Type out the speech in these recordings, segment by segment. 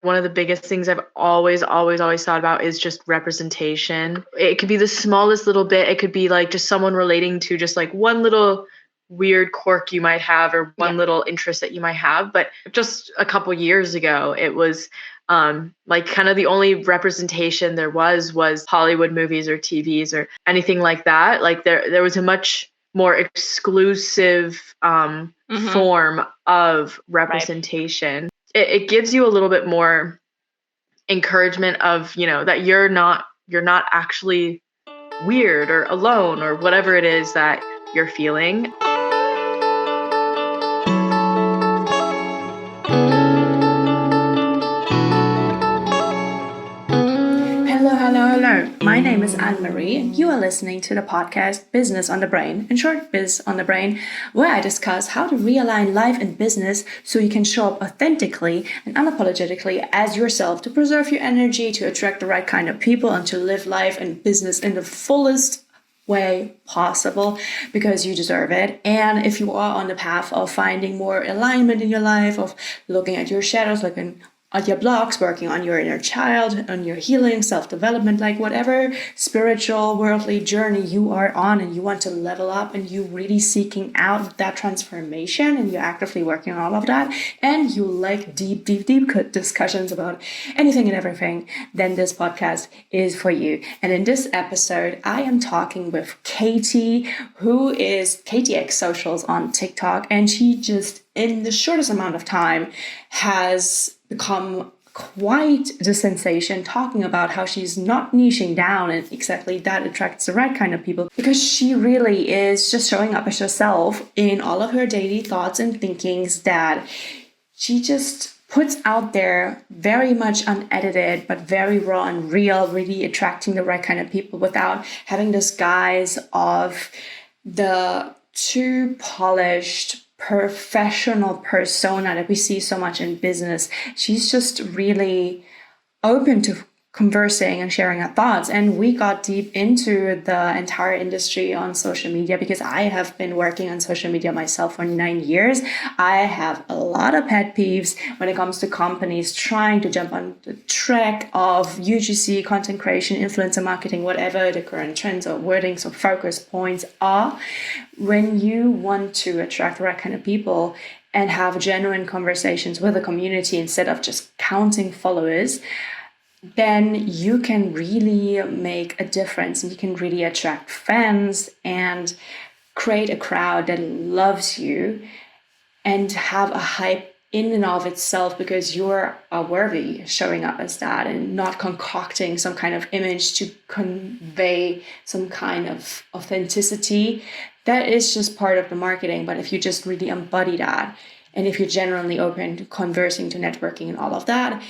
One of the biggest things I've always, always, always thought about is just representation. It could be the smallest little bit. It could be like just someone relating to just like one little weird quirk you might have or one little interest that you might have. But just a couple years ago, it was like kind of the only representation there was Hollywood movies or TVs or anything like that. Like there was a much more exclusive form of representation. It gives you a little bit more encouragement of, that you're not actually weird or alone or whatever it is that you're feeling. Hello. My name is Annemarie, and you are listening to the podcast Business on the Brain, in short, Biz on the Brain, where I discuss how to realign life and business so you can show up authentically and unapologetically as yourself to preserve your energy, to attract the right kind of people, and to live life and business in the fullest way possible because you deserve it. And if you are on the path of finding more alignment in your life, of looking at your shadows, looking at your blocks, working on your inner child, on your healing, self-development, like whatever spiritual, worldly journey you are on and you want to level up and you really seeking out that transformation and you're actively working on all of that and you like deep discussions about anything and everything, then this podcast is for you. And in this episode, I am talking with Katie, who is KTX Socials on TikTok, and she just in the shortest amount of time has become quite the sensation, talking about how she's not niching down and exactly that attracts the right kind of people, because she really is just showing up as herself in all of her daily thoughts and thinkings that she just puts out there, very much unedited but very raw and real, really attracting the right kind of people without having this guise of the too polished professional persona that we see so much in business. She's just really open to conversing and sharing her thoughts. And we got deep into the entire industry on social media because I have been working on social media myself for 9 years. I have a lot of pet peeves when it comes to companies trying to jump on the track of UGC, content creation, influencer marketing, whatever the current trends or wordings or focus points are. When you want to attract the right kind of people and have genuine conversations with the community instead of just counting followers, then you can really make a difference and you can really attract fans and create a crowd that loves you and have a hype in and of itself because you're worthy showing up as that and not concocting some kind of image to convey some kind of authenticity. That is just part of the marketing. But if you just really embody that and if you're genuinely open to conversing, to networking and all of that,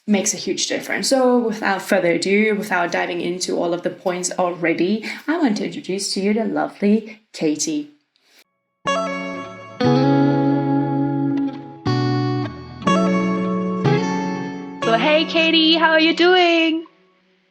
makes a huge difference. So without further ado, without diving into all of the points already, I want to introduce to you the lovely Katie. So hey Katie, how are you doing?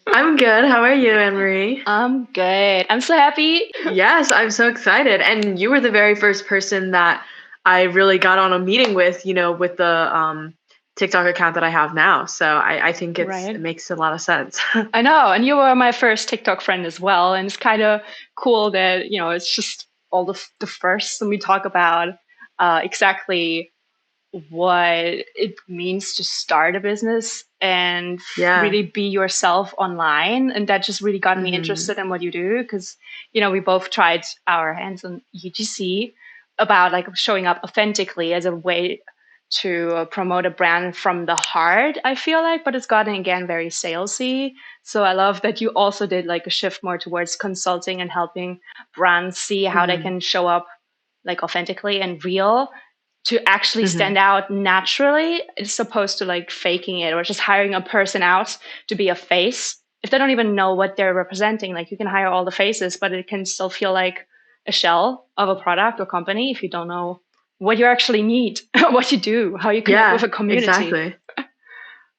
I'm good. How are you, Annemarie? I'm good. I'm so happy. Yes, I'm so excited. And you were the very first person that I really got on a meeting with, with the TikTok account that I have now. So I think it makes a lot of sense. I know. And you were my first TikTok friend as well. And it's kind of cool that, it's just all the first when we talk about exactly what it means to start a business and really be yourself online. And that just really got me interested in what you do because, we both tried our hands on UGC about like showing up authentically as a way to promote a brand from the heart, I feel like, but it's gotten again very salesy. So I love that you also did like a shift more towards consulting and helping brands see how they can show up like authentically and real to actually stand out naturally, as opposed to like faking it or just hiring a person out to be a face. If they don't even know what they're representing, like you can hire all the faces, but it can still feel like a shell of a product or company if you don't know what you actually need, what you do, how you connect with a community. Exactly.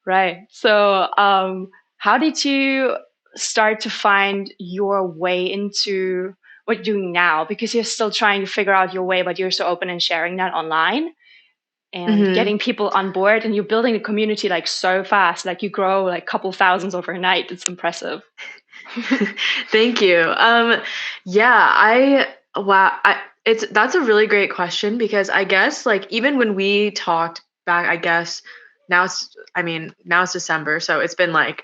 Right. So how did you start to find your way into what you're doing now? Because you're still trying to figure out your way, but you're so open and sharing that online. and Mm-hmm. getting people on board, and you're building a community like so fast, like you grow like a couple thousands overnight. It's impressive. Thank you. Yeah, wow, that's a really great question because I guess like even when we talked back, I guess now it's December, so it's been like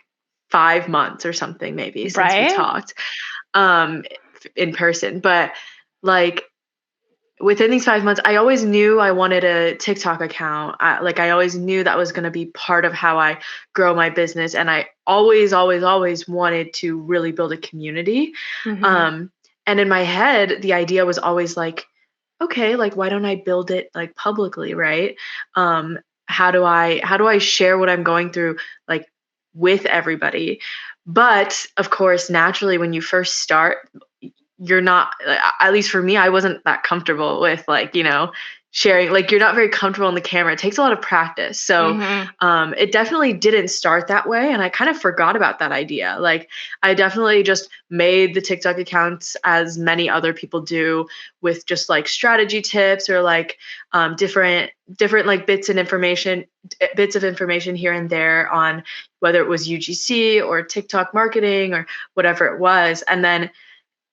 5 months or something maybe since we Right? talked um in person. But like within these 5 months, I always knew I wanted a TikTok account. I always knew that was going to be part of how I grow my business, and I always, always, always wanted to really build a community. Mm-hmm. Um, and in my head, the idea was always like, okay, like why don't I build it like publicly, right? Um, how do I share what I'm going through like with everybody? But of course, naturally, when you first start, you're not, at least for me, I wasn't that comfortable with like, sharing, like you're not very comfortable in the camera. It takes a lot of practice. So Mm-hmm. it definitely didn't start that way. And I kind of forgot about that idea. Like I definitely just made the TikTok accounts as many other people do, with just like strategy tips or like different like bits of information here and there on whether it was UGC or TikTok marketing or whatever it was. And then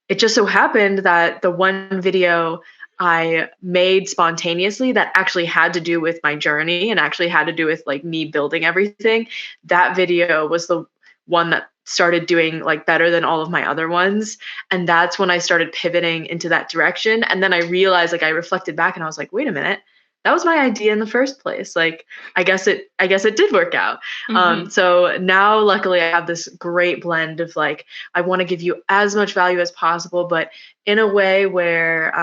it just so happened that the one video I made spontaneously that actually had to do with my journey and actually had to do with like me building everything, that video was the one that started doing like better than all of my other ones. And that's when I started pivoting into that direction. And then I realized, like I reflected back and I was like, wait a minute, that was my idea in the first place. Like I guess it did work out. Mm-hmm. So now luckily I have this great blend of like, I want to give you as much value as possible, but in a way where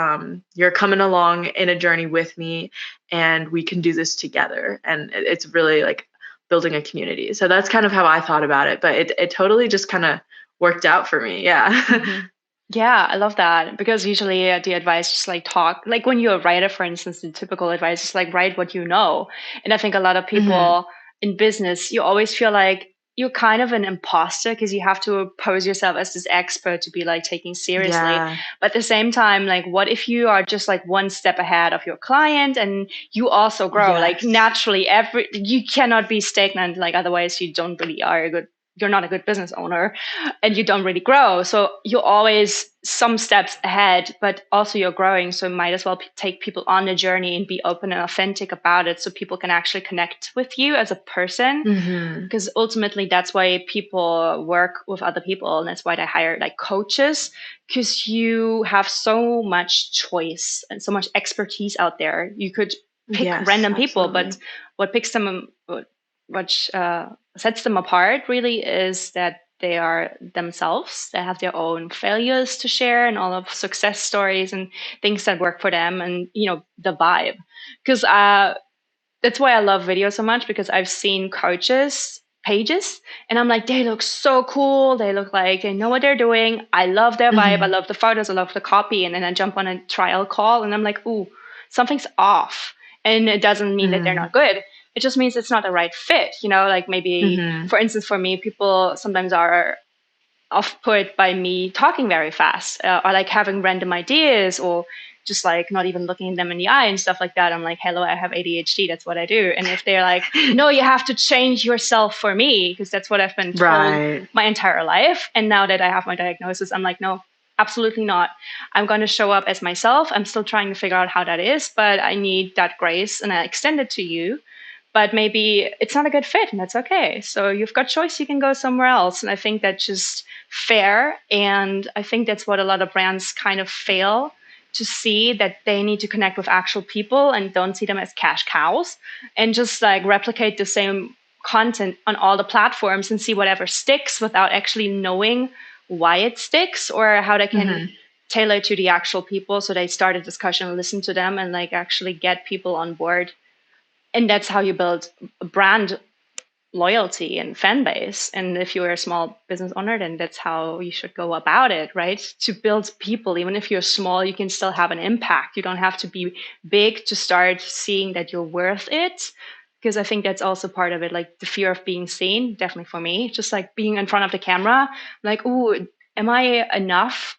you're coming along in a journey with me and we can do this together. And it's really like building a community. So that's kind of how I thought about it. But it totally just kind of worked out for me. Yeah. Mm-hmm. Yeah, I love that because usually the advice just like talk, like when you're a writer, for instance, the typical advice is like write what you know. And I think a lot of Hmm. people in business, you always feel like you're kind of an imposter because you have to pose yourself as this expert to be like taken seriously. Yeah. But at the same time, like what if you are just like one step ahead of your client and you also grow? Like Yes. naturally, you cannot be stagnant. Like otherwise, you don't really are a good. You're not a good business owner and you don't really grow. So you're always some steps ahead, but also you're growing. So might as well take people on the journey and be open and authentic about it so people can actually connect with you as a person. Hmm. Because ultimately, that's why people work with other people. And that's why they hire like coaches, because you have so much choice and so much expertise out there. You could pick Yes, random people, but absolutely. what picks them, what sets them apart really is that they are themselves. They have their own failures to share and all of success stories and things that work for them, and the vibe. Because that's why I love video so much, because I've seen coaches pages and I'm like, they look so cool. They look like they know what they're doing. I love their vibe. I Hmm. love the photos. I love the copy. And then I jump on a trial call and I'm like, ooh, something's off. And it doesn't mean that they're Hmm. not good. It just means it's not the right fit. Like maybe, Hmm. for instance, for me, people sometimes are off put by me talking very fast, or like having random ideas, or just like not even looking them in the eye and stuff like that. I'm like, hello, I have ADHD. That's what I do. And if they're like, no, you have to change yourself for me, because that's what I've been told Right. my entire life. And now that I have my diagnosis, I'm like, no, absolutely not. I'm going to show up as myself. I'm still trying to figure out how that is, but I need that grace and I extend it to you. But maybe it's not a good fit, and that's okay. So you've got choice, you can go somewhere else. And I think that's just fair. And I think that's what a lot of brands kind of fail to see, that they need to connect with actual people and don't see them as cash cows and just like replicate the same content on all the platforms and see whatever sticks without actually knowing why it sticks or how they can Hmm. tailor it to the actual people. So they start a discussion, listen to them, and like actually get people on board. And that's how you build a brand loyalty and fan base. And if you're a small business owner, then that's how you should go about it, right? To build people, even if you're small, you can still have an impact. You don't have to be big to start seeing that you're worth it. Because I think that's also part of it, like the fear of being seen, definitely for me, just like being in front of the camera, like, ooh, am I enough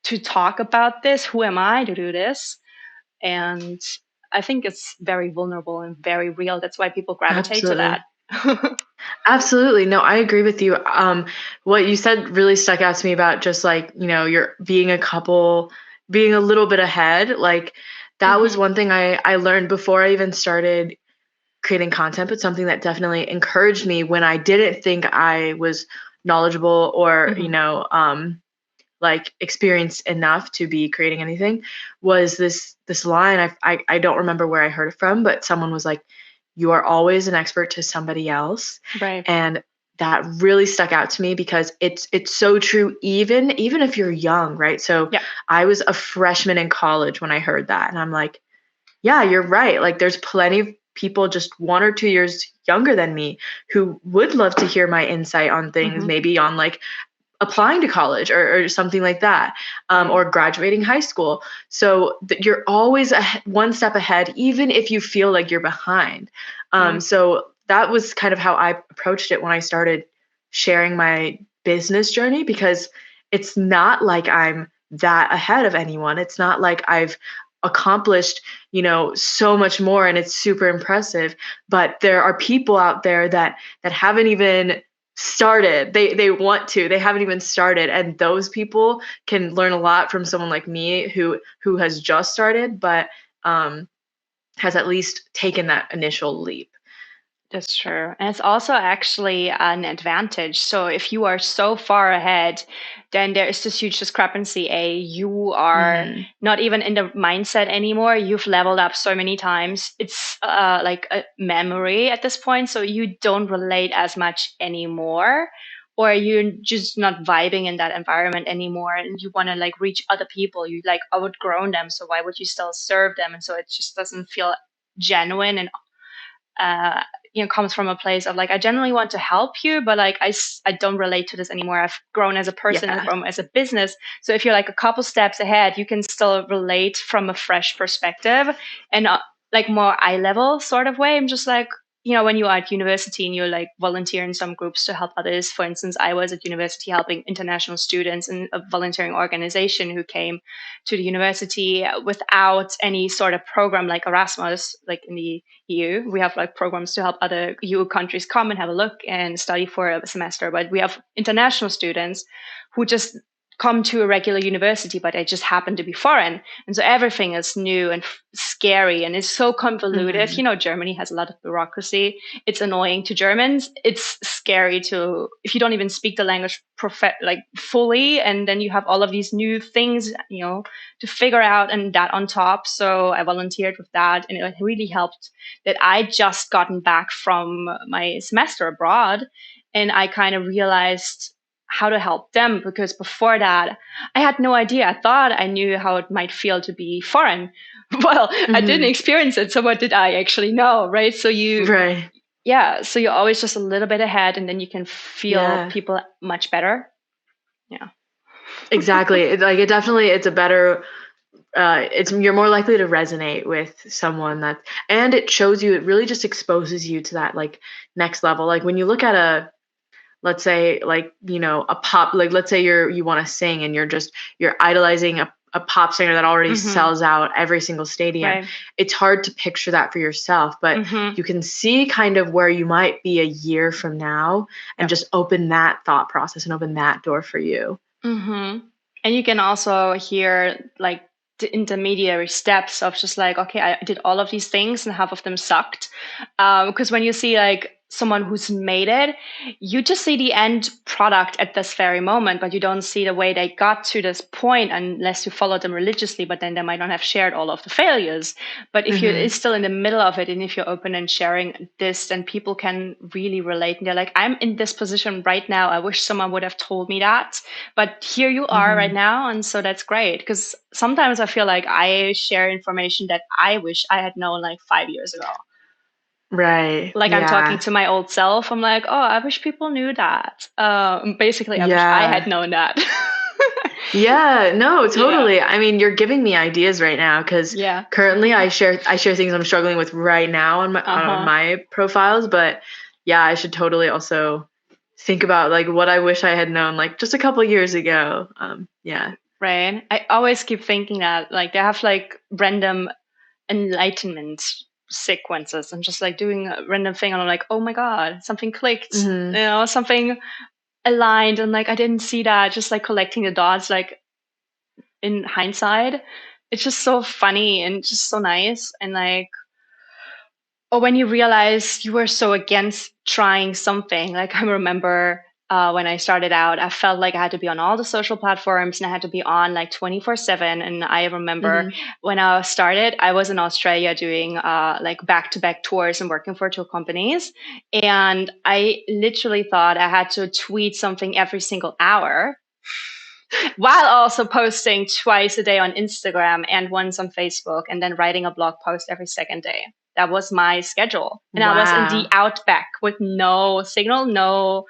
to talk about this? Who am I to do this? And I think it's very vulnerable and very real. That's why people gravitate to that. Absolutely. Absolutely. No, I agree with you. What you said really stuck out to me about just like, you're being a couple, being a little bit ahead. Like that was one thing I learned before I even started creating content, but something that definitely encouraged me when I didn't think I was knowledgeable or, like experienced enough to be creating anything was this line. I don't remember where I heard it from, but someone was like, you are always an expert to somebody else. Right. And that really stuck out to me because it's so true, even if you're young, right? So Yeah. I was a freshman in college when I heard that, and I'm like, yeah, you're right. Like there's plenty of people just 1 or 2 years younger than me who would love to hear my insight on things, maybe on like applying to college or something like that, or graduating high school. So you're always one step ahead, even if you feel like you're behind. So that was kind of how I approached it when I started sharing my business journey, because it's not like I'm that ahead of anyone. It's not like I've accomplished, so much more and it's super impressive. But there are people out there that haven't even started. They want to, they haven't even started, and those people can learn a lot from someone like me who has just started, but has at least taken that initial leap. That's true. And it's also actually an advantage. So if you are so far ahead, then there is this huge discrepancy. You are not even in the mindset anymore. You've leveled up so many times. It's like a memory at this point. So you don't relate as much anymore, or you're just not vibing in that environment anymore. And you want to like reach other people. You like outgrown them. So why would you still serve them? And so it just doesn't feel genuine and uh, comes from a place of like, I genuinely want to help you, but like, I don't relate to this anymore. I've grown as a person, I've grown as a business. So if you're like a couple steps ahead, you can still relate from a fresh perspective and like more eye level sort of way. I'm just like, when you are at university and you like volunteer in some groups to help others. For instance, I was at university helping international students in a volunteering organization who came to the university without any sort of program like Erasmus, like in the EU. We have like programs to help other EU countries come and have a look and study for a semester. But we have international students who just come to a regular university, but they just happen to be foreign. And so everything is new and scary and it's so convoluted. Germany has a lot of bureaucracy. It's annoying to Germans. It's scary to, if you don't even speak the language like fully, and then you have all of these new things, to figure out, and that on top. So I volunteered with that, and it really helped that I just gotten back from my semester abroad, and I kind of realized how to help them, because before that I had no idea. I thought I knew how it might feel to be foreign. Well, I didn't experience it, so what did I actually know, right? So so you're always just a little bit ahead, and then you can feel people much better. Yeah. Exactly. It's a better you're more likely to resonate with someone and it shows you, it really just exposes you to that like next level. Like when you look at let's say like, a pop, like let's say you want to sing and you're idolizing a pop singer that already sells out every single stadium. Right. It's hard to picture that for yourself, but you can see kind of where you might be a year from now and just open that thought process and open that door for you. And you can also hear like the intermediary steps of just like, okay, I did all of these things and half of them sucked. Because when you see like someone who's made it, you just see the end product at this very moment, but you don't see the way they got to this point unless you follow them religiously, but then they might not have shared all of the failures. But if you're still in the middle of it, and if you're open and sharing this, then people can really relate. And they're like, I'm in this position right now. I wish someone would have told me that. But here you are right now. And so that's great. Because sometimes I feel like I share information that I wish I had known like 5 years ago. Right. Like I'm talking to my old self. I'm like, oh, I wish people knew that. Basically, I wish I had known that. Yeah, no, totally. I mean, you're giving me ideas right now because currently I share things I'm struggling with right now on my profiles. But yeah, I should totally also think about like what I wish I had known like just a couple years ago. Yeah. Right. I always keep thinking that like they have like random enlightenment sequences and just like doing a random thing and I'm like, oh my god, something clicked, something aligned, and like I didn't see that, just like collecting the dots like in hindsight. It's just so funny and just so nice. And like, or when you realize you were so against trying something. Like I remember when I started out, I felt like I had to be on all the social platforms and I had to be on like 24/7. And I remember when I started, I was in Australia doing like back-to-back tours and working for two companies. And I literally thought I had to tweet something every single hour while also posting twice a day on Instagram and once on Facebook, and then writing a blog post every second day. That was my schedule. And I was in the Wow. outback with no signal, no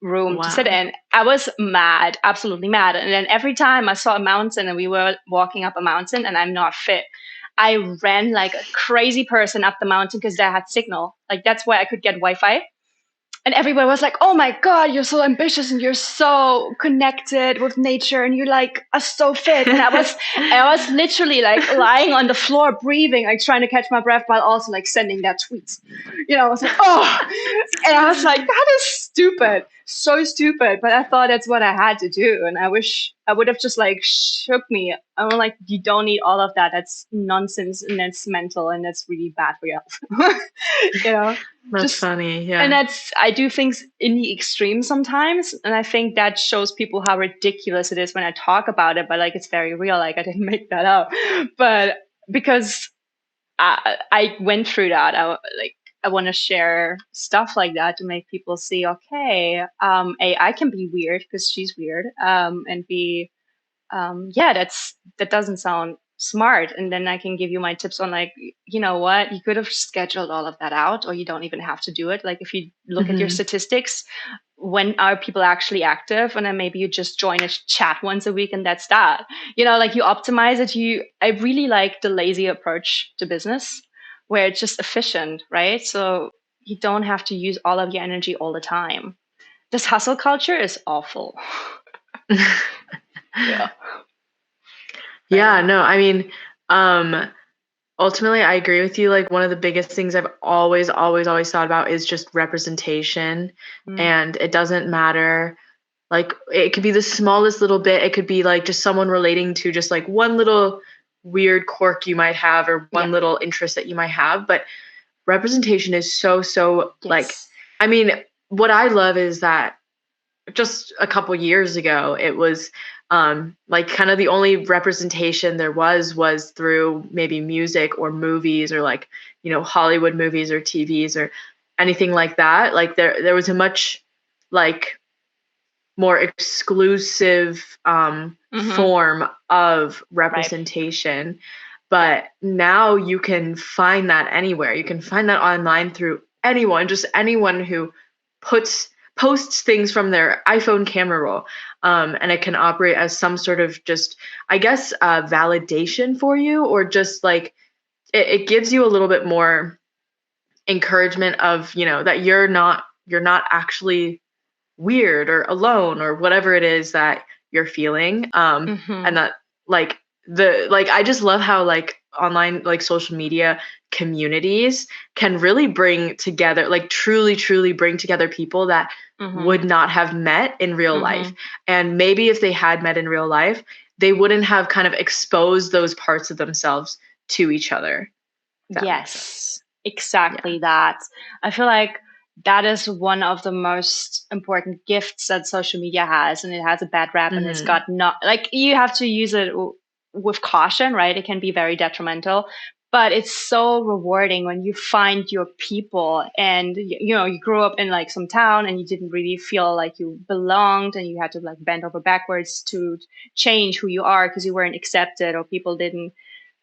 room to sit Wow. in. I was mad, absolutely mad. And then every time I saw a mountain and we were walking up a mountain and I'm not fit, I ran like a crazy person up the mountain because I had signal. Like that's where I could get Wi-Fi. And everybody was like, oh my god, you're so ambitious and you're so connected with nature and you like are so fit. And I was literally like lying on the floor breathing, like trying to catch my breath while also like sending that tweets. I was like, oh. And I was like, that is stupid, so stupid, but I thought that's what I had to do. And I wish I would have just like shook me. I'm like, you don't need all of that, that's nonsense and that's mental and that's really bad for your health. That's Just funny. Yeah. and I do things in the extreme sometimes, and I think that shows people how ridiculous it is when I talk about it. But like, it's very real. Like, I didn't make that up. But because I went through that, I want to share stuff like that to make people see, okay, A, I can be weird because she's weird, and B, yeah, that doesn't sound smart. And then I can give you my tips on like, you know what, you could have scheduled all of that out, or you don't even have to do it. Like if you look at your statistics, when are people actually active? And then maybe you just join a chat once a week and that's that. Like you optimize it. I really like the lazy approach to business where it's just efficient, right? So you don't have to use all of your energy all the time. This hustle culture is awful. Yeah. Yeah, no, I mean, ultimately I agree with you. Like one of the biggest things I've always, always, always thought about is just representation. And it doesn't matter. Like it could be the smallest little bit. It could be like just someone relating to just like one little weird quirk you might have or one little interest that you might have. But representation is so like, I mean, what I love is that just a couple years ago, it was like kind of the only representation there was through maybe music or movies or like, Hollywood movies or TVs or anything like that. Like there was a much like more exclusive form of representation. Right. But now you can find that anywhere. You can find that online through anyone who posts things from their iPhone camera roll. And it can operate as some sort of just, I guess, validation for you, or just like it gives you a little bit more encouragement of, that you're not actually weird or alone or whatever it is that you're feeling. And that like I just love how like online, like social media communities can really bring together, like truly bring together people that would not have met in real life. And maybe if they had met in real life, they wouldn't have kind of exposed those parts of themselves to each other. Yes, exactly that. I feel like that is one of the most important gifts that social media has, and it has a bad rap, and it's got not like you have to use it with caution, right? It can be very detrimental, but it's so rewarding when you find your people, and you grew up in like some town and you didn't really feel like you belonged, and you had to like bend over backwards to change who you are because you weren't accepted, or people didn't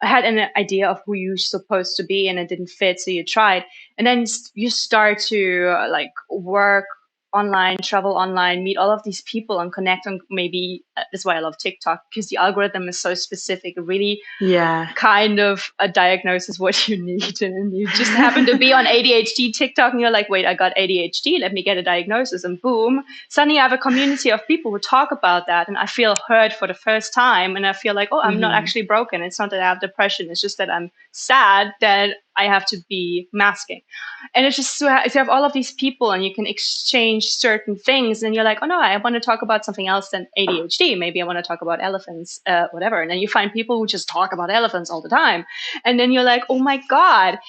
had an idea of who you're supposed to be and it didn't fit, so you tried, and then you start to like work online, travel online, meet all of these people and connect on maybe that's why I love TikTok, because the algorithm is so specific. It really Yeah. kind of a diagnosis what you need, and you just happen to be on ADHD TikTok and you're like, wait, I got ADHD, let me get a diagnosis, and boom, suddenly I have a community of people who talk about that, and I feel heard for the first time, and I feel like, oh, I'm not actually broken. It's not that I have depression, it's just that I'm sad that I have to be masking. And it's just so you have all of these people and you can exchange certain things, and you're like, oh no, I want to talk about something else than ADHD. Maybe I want to talk about elephants, whatever. And then you find people who just talk about elephants all the time. And then you're like, oh my God,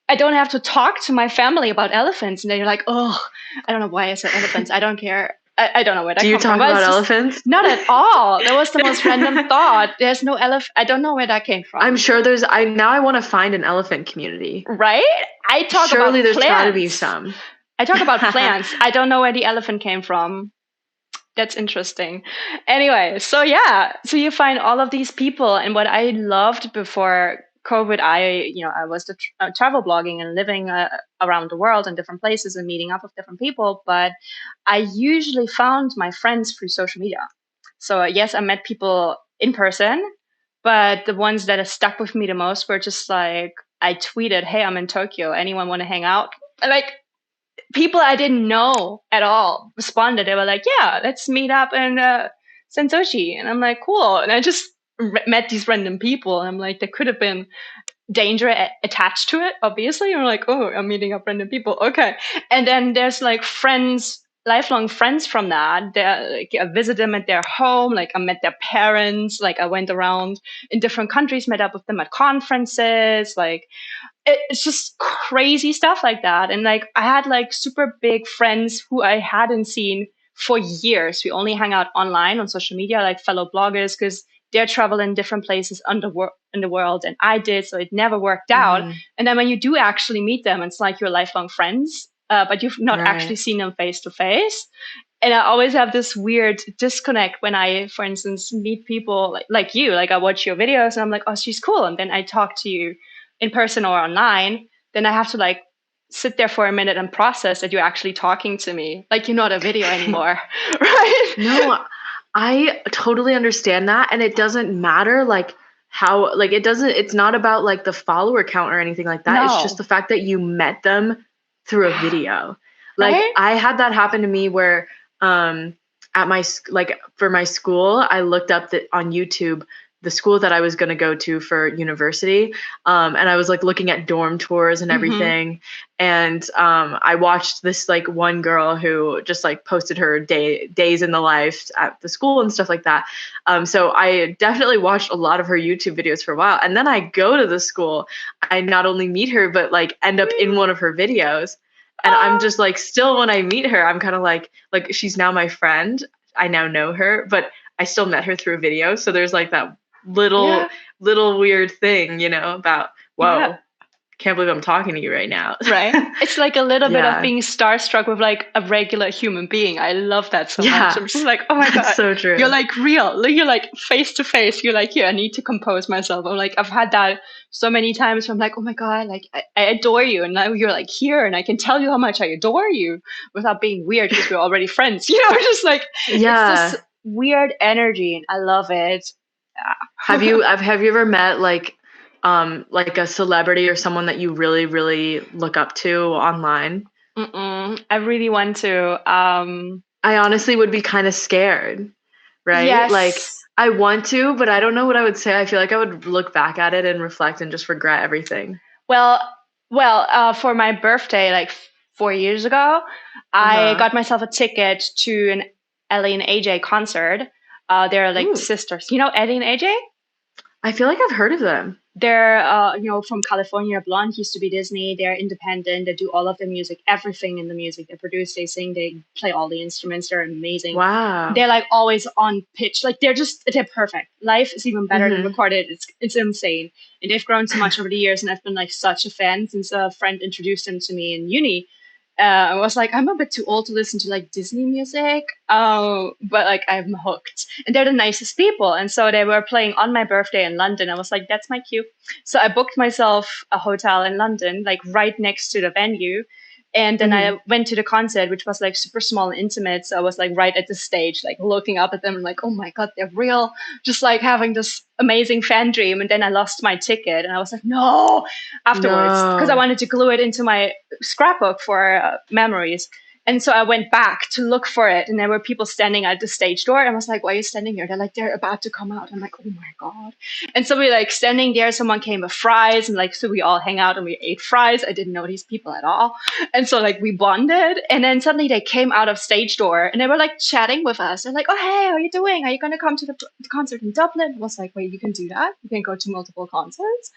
I don't have to talk to my family about elephants. And then you're like, oh, I don't know why I said elephants. I don't care. I don't know where that Do you comes talk from. about elephants? Not at all. That was the most random thought. There's no elephant. I don't know where that came from. I'm sure there's. I want to find an elephant community. Right? I talk Surely about there's plants. got to be some. I talk about plants. I don't know where the elephant came from. That's interesting. Anyway, so you find all of these people, and what I loved before COVID, I was travel blogging and living around the world in different places and meeting up with different people, but I usually found my friends through social media. So yes, I met people in person, but the ones that have stuck with me the most were just like, I tweeted, hey, I'm in Tokyo. Anyone want to hang out? Like, people I didn't know at all responded. They were like, yeah, let's meet up in Sentoshi. And I'm like, cool. And I just met these random people. And I'm like, there could have been danger attached to it, obviously. And I'm like, oh, I'm meeting up random people. Okay. And then there's like friends, lifelong friends from that. Like, I visited them at their home. Like, I met their parents. Like, I went around in different countries, met up with them at conferences. Like, it's just crazy stuff like that. And like, I had like super big friends who I hadn't seen for years. We only hang out online on social media, like fellow bloggers, because they're traveling in different places in the world, and I did, so it never worked out. And then when you do actually meet them, it's like you're lifelong friends, but you've not actually seen them face to face. And I always have this weird disconnect when I, for instance, meet people like you. Like, I watch your videos and I'm like, oh, she's cool. And then I talk to you in person or online. Then I have to like sit there for a minute and process that you're actually talking to me. Like, you're not a video anymore, right? No, I totally understand that. And it doesn't matter like how, like, it's not about like the follower count or anything like that. No. It's just the fact that you met them through a video. Like, Right? I had that happen to me where at my, like, for my school, I looked up on YouTube the school that I was going to go to for university. And I was like looking at dorm tours and everything. And I watched this like one girl who just like posted her days in the life at the school and stuff like that. So I definitely watched a lot of her YouTube videos for a while. And then I go to the school. I not only meet her, but like end up in one of her videos. And I'm just like, still when I meet her, I'm kind of like she's now my friend. I now know her, but I still met her through a video. So there's like that little weird thing, about, whoa, can't believe I'm talking to you right now. Right. It's like a little bit of being starstruck with like a regular human being. I love that so much. I'm just like, oh my God. So true. You're like real. You're like face to face. You're like, here, I need to compose myself. I'm like, I've had that so many times where I'm like, oh my God, like I adore you. And now you're like here and I can tell you how much I adore you without being weird because we're already friends. Just like, it's this weird energy and I love it. Have you ever met like a celebrity or someone that you really, really look up to online? I really want to. I honestly would be kind of scared, right? Yes. Like, I want to, but I don't know what I would say. I feel like I would look back at it and reflect and just regret everything. Well, for my birthday, like 4 years ago, I got myself a ticket to an Ellie and AJ concert. They're like sisters. You know Ellie and AJ? I feel like I've heard of them. They're, from California. Blonde used to be Disney. They're independent. They do all of the music, everything in the music. They produce, they sing, they play all the instruments. They're amazing. Wow. They're like always on pitch. Like they're perfect. Life is even better than recorded. It's insane. And they've grown so much over the years. And I've been like such a fan since a friend introduced them to me in uni. I was like, I'm a bit too old to listen to like Disney music, but like I'm hooked. And they're the nicest people. And so they were playing on my birthday in London. I was like, that's my cue. So I booked myself a hotel in London, like right next to the venue. And then I went to the concert, which was like super small and intimate. So I was like right at the stage, like looking up at them and like, oh my God, they're real. Just like having this amazing fan dream. And then I lost my ticket and I was like, no, afterwards, because I wanted to glue it into my scrapbook for memories. And so I went back to look for it, and there were people standing at the stage door. And I was like, why are you standing here? They're like, they're about to come out. I'm like, oh my God. And so we like standing there, someone came with fries, and like, so we all hang out and we ate fries. I didn't know these people at all. And so like we bonded, and then suddenly they came out of stage door and they were like chatting with us. They're like, oh, hey, how are you doing? Are you going to come to the concert in Dublin? I was like, wait, you can do that? You can go to multiple concerts?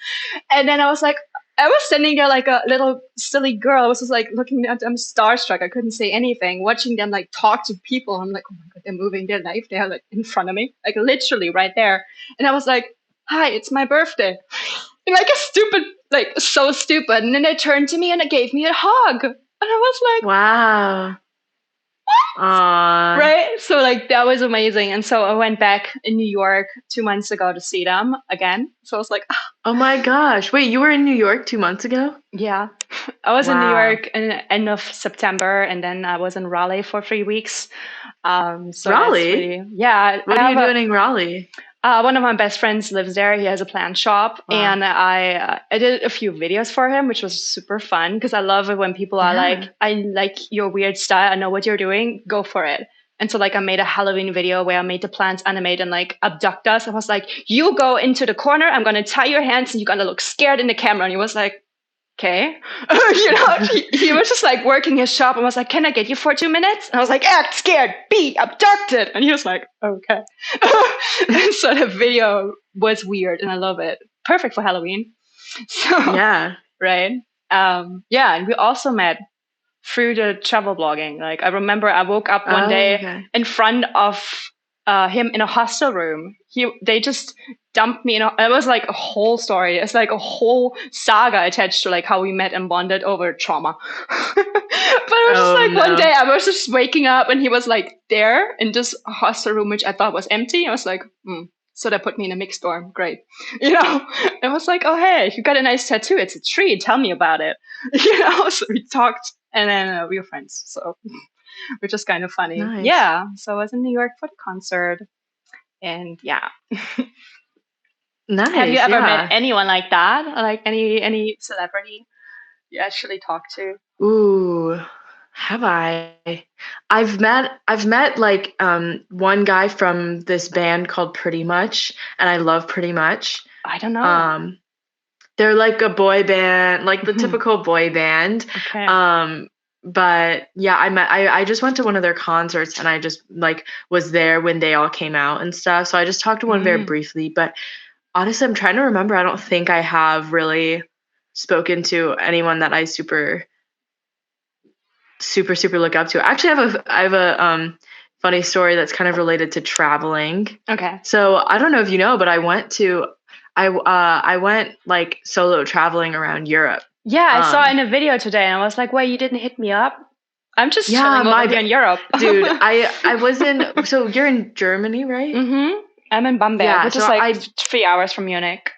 And then I was like, I was standing there like a little silly girl. I was just like looking at them starstruck. I couldn't say anything, watching them like talk to people. I'm like, oh my God, they're moving their life. They're like in front of me, like literally right there. And I was like, hi, it's my birthday. And like a stupid, like so stupid. And then they turned to me and they gave me a hug. And I was like, wow. Right? So like that was amazing. And so I went back in New York 2 months ago to see them again. So I was like, oh my gosh. Wait, you were in New York 2 months ago? Yeah. I was in New York in the end of September, and then I was in Raleigh for 3 weeks. So Raleigh? Really, yeah. What are you doing in Raleigh? One of my best friends lives there. He has a plant shop, and I did a few videos for him, which was super fun because I love it when people are like, I like your weird style. I know what you're doing. Go for it. And so like I made a Halloween video where I made the plants animate and like abduct us. I was like, you go into the corner. I'm going to tie your hands and you're going to look scared in the camera. And he was like, okay. He was just like working his shop and was like, can I get you for 2 minutes? And I was like, act scared, be abducted. And he was like, okay. And so the video was weird and I love it. Perfect for Halloween. So, yeah. Right. Yeah. And we also met through the travel blogging. Like I remember I woke up one day in front of him in a hostel room. They just dumped me it was like a whole story. It's like a whole saga attached to like how we met and bonded over trauma. But it was just like one day I was just waking up and he was like there in this hostel room, which I thought was empty. I was like, So they put me in a mixed dorm. Great. It was like, oh, hey, you got a nice tattoo. It's a tree. Tell me about it. So we talked and then we were friends. So which is kind of funny. Nice. Yeah. So I was in New York for the concert. And yeah. Nice. Have you ever met anyone like that? Like any celebrity you actually talked to? Ooh, have I? I've met like one guy from this band called Pretty Much, and I love Pretty Much. I don't know. They're like a boy band, like the typical boy band. Okay. But yeah, I just went to one of their concerts and I just like was there when they all came out and stuff. So I just talked to one very briefly, but honestly, I'm trying to remember. I don't think I have really spoken to anyone that I super look up to. Actually, I have a funny story that's kind of related to traveling. Okay. So I don't know if you know, but I went like solo traveling around Europe. Yeah, I saw in a video today and I was like, wait, you didn't hit me up? I'm just chilling over here in Europe. Dude, I was in, so you're in Germany, right? Mm-hmm. I'm in Bamberg, which is like 3 hours from Munich.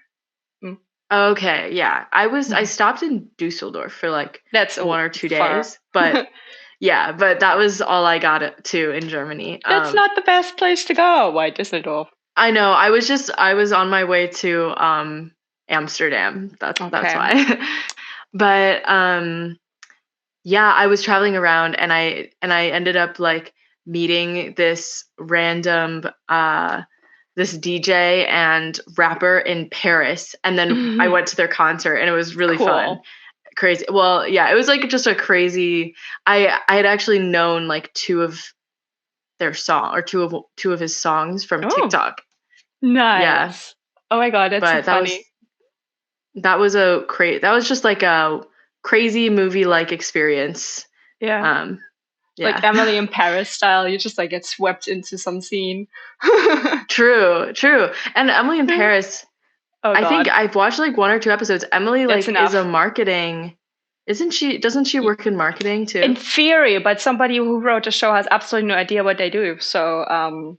Okay, yeah. I stopped in Dusseldorf for like that's 1 or 2 days, but yeah, but that was all I got to in Germany. That's not the best place to go. Why Dusseldorf? I know. I was on my way to Amsterdam. That's why. But yeah, I was traveling around and I ended up like meeting this random this DJ and rapper in Paris, and then I went to their concert and it was really fun. Crazy. Well, yeah, it was like just a crazy. I had actually known like two of his songs from TikTok. Nice. Yeah. Oh my God, that's so funny. That was just like a crazy movie like experience. Yeah. Yeah. Like Emily in Paris style, you just like get swept into some scene. True. And Emily in Paris, I think I've watched like 1 or 2 episodes. Emily like is a marketing, isn't she? Doesn't she work in marketing too? In theory, but somebody who wrote the show has absolutely no idea what they do. So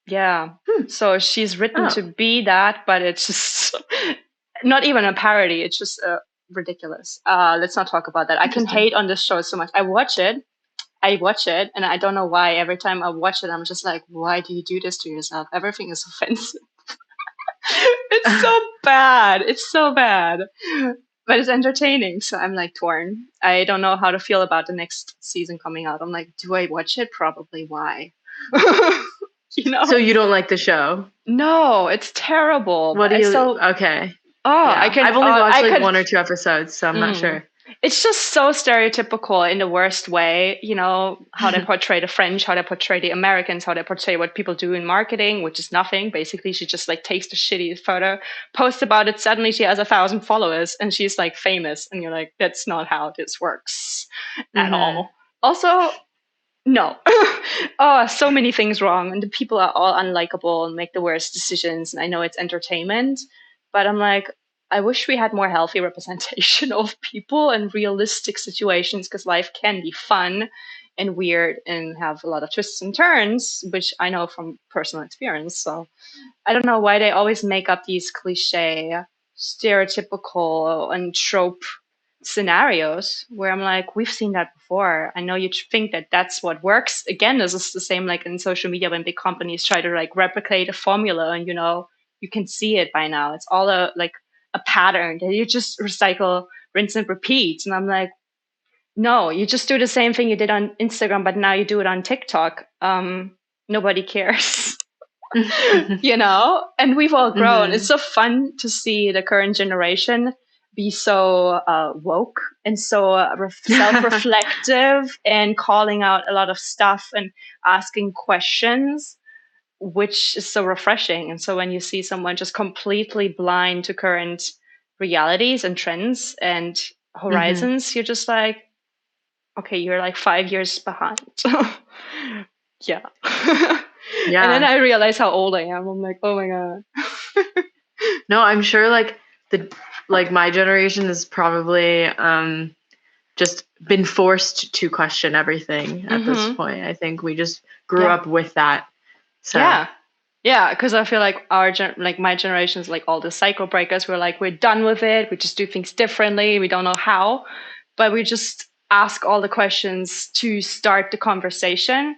yeah. So she's written to be that, but it's just not even a parody. It's just a ridiculous. Let's not talk about that. I can Interesting. hate on this show so much. I watch it, and I don't know why. Every time I watch it, I'm just like, why do you do this to yourself? Everything is offensive. It's so bad. It's so bad. But it's entertaining, so I'm like torn. I don't know how to feel about the next season coming out. I'm like, do I watch it? Probably. Why? You know? So you don't like the show? No, it's terrible. What But do I you? still. Okay. Oh, I Yeah, can. I've only watched I like could. 1 or 2 episodes, so I'm not Mm. sure. It's just so stereotypical in the worst way, you know, how they portray the French, how they portray the Americans, how they portray what people do in marketing, which is nothing. Basically, she just like takes the shitty photo, posts about it. Suddenly she has 1,000 followers and she's like famous. And you're like, that's not how this works at Mm-hmm. all. Also, no. Oh, so many things wrong. And the people are all unlikable and make the worst decisions. And I know it's entertainment, but I'm like, I wish we had more healthy representation of people and realistic situations because life can be fun and weird and have a lot of twists and turns, which I know from personal experience. So I don't know why they always make up these cliche, stereotypical, and trope scenarios where I'm like, we've seen that before. I know you think that that's what works. Again, this is the same like in social media when big companies try to like replicate a formula, and you know you can see it by now. It's all a pattern that you just recycle, rinse and repeat. And I'm like, no, you just do the same thing you did on Instagram, but now you do it on TikTok. Nobody cares. You know, and we've all grown. Mm-hmm. It's so fun to see the current generation be so woke and so self-reflective and calling out a lot of stuff and asking questions, which is so refreshing. And so when you see someone just completely blind to current realities and trends and Mm-hmm. horizons, you're just like, okay, you're like 5 years behind. Yeah. And then Yeah. I realize how old I am. I'm like, oh my God. No, I'm sure like my generation is probably just been forced to question everything at this Mm-hmm. point. I think we just grew Yeah. up with that. So, Yeah. Yeah. Because I feel like like my generation is like all the cycle breakers. We're like, we're done with it. We just do things differently. We don't know how, but we just ask all the questions to start the conversation,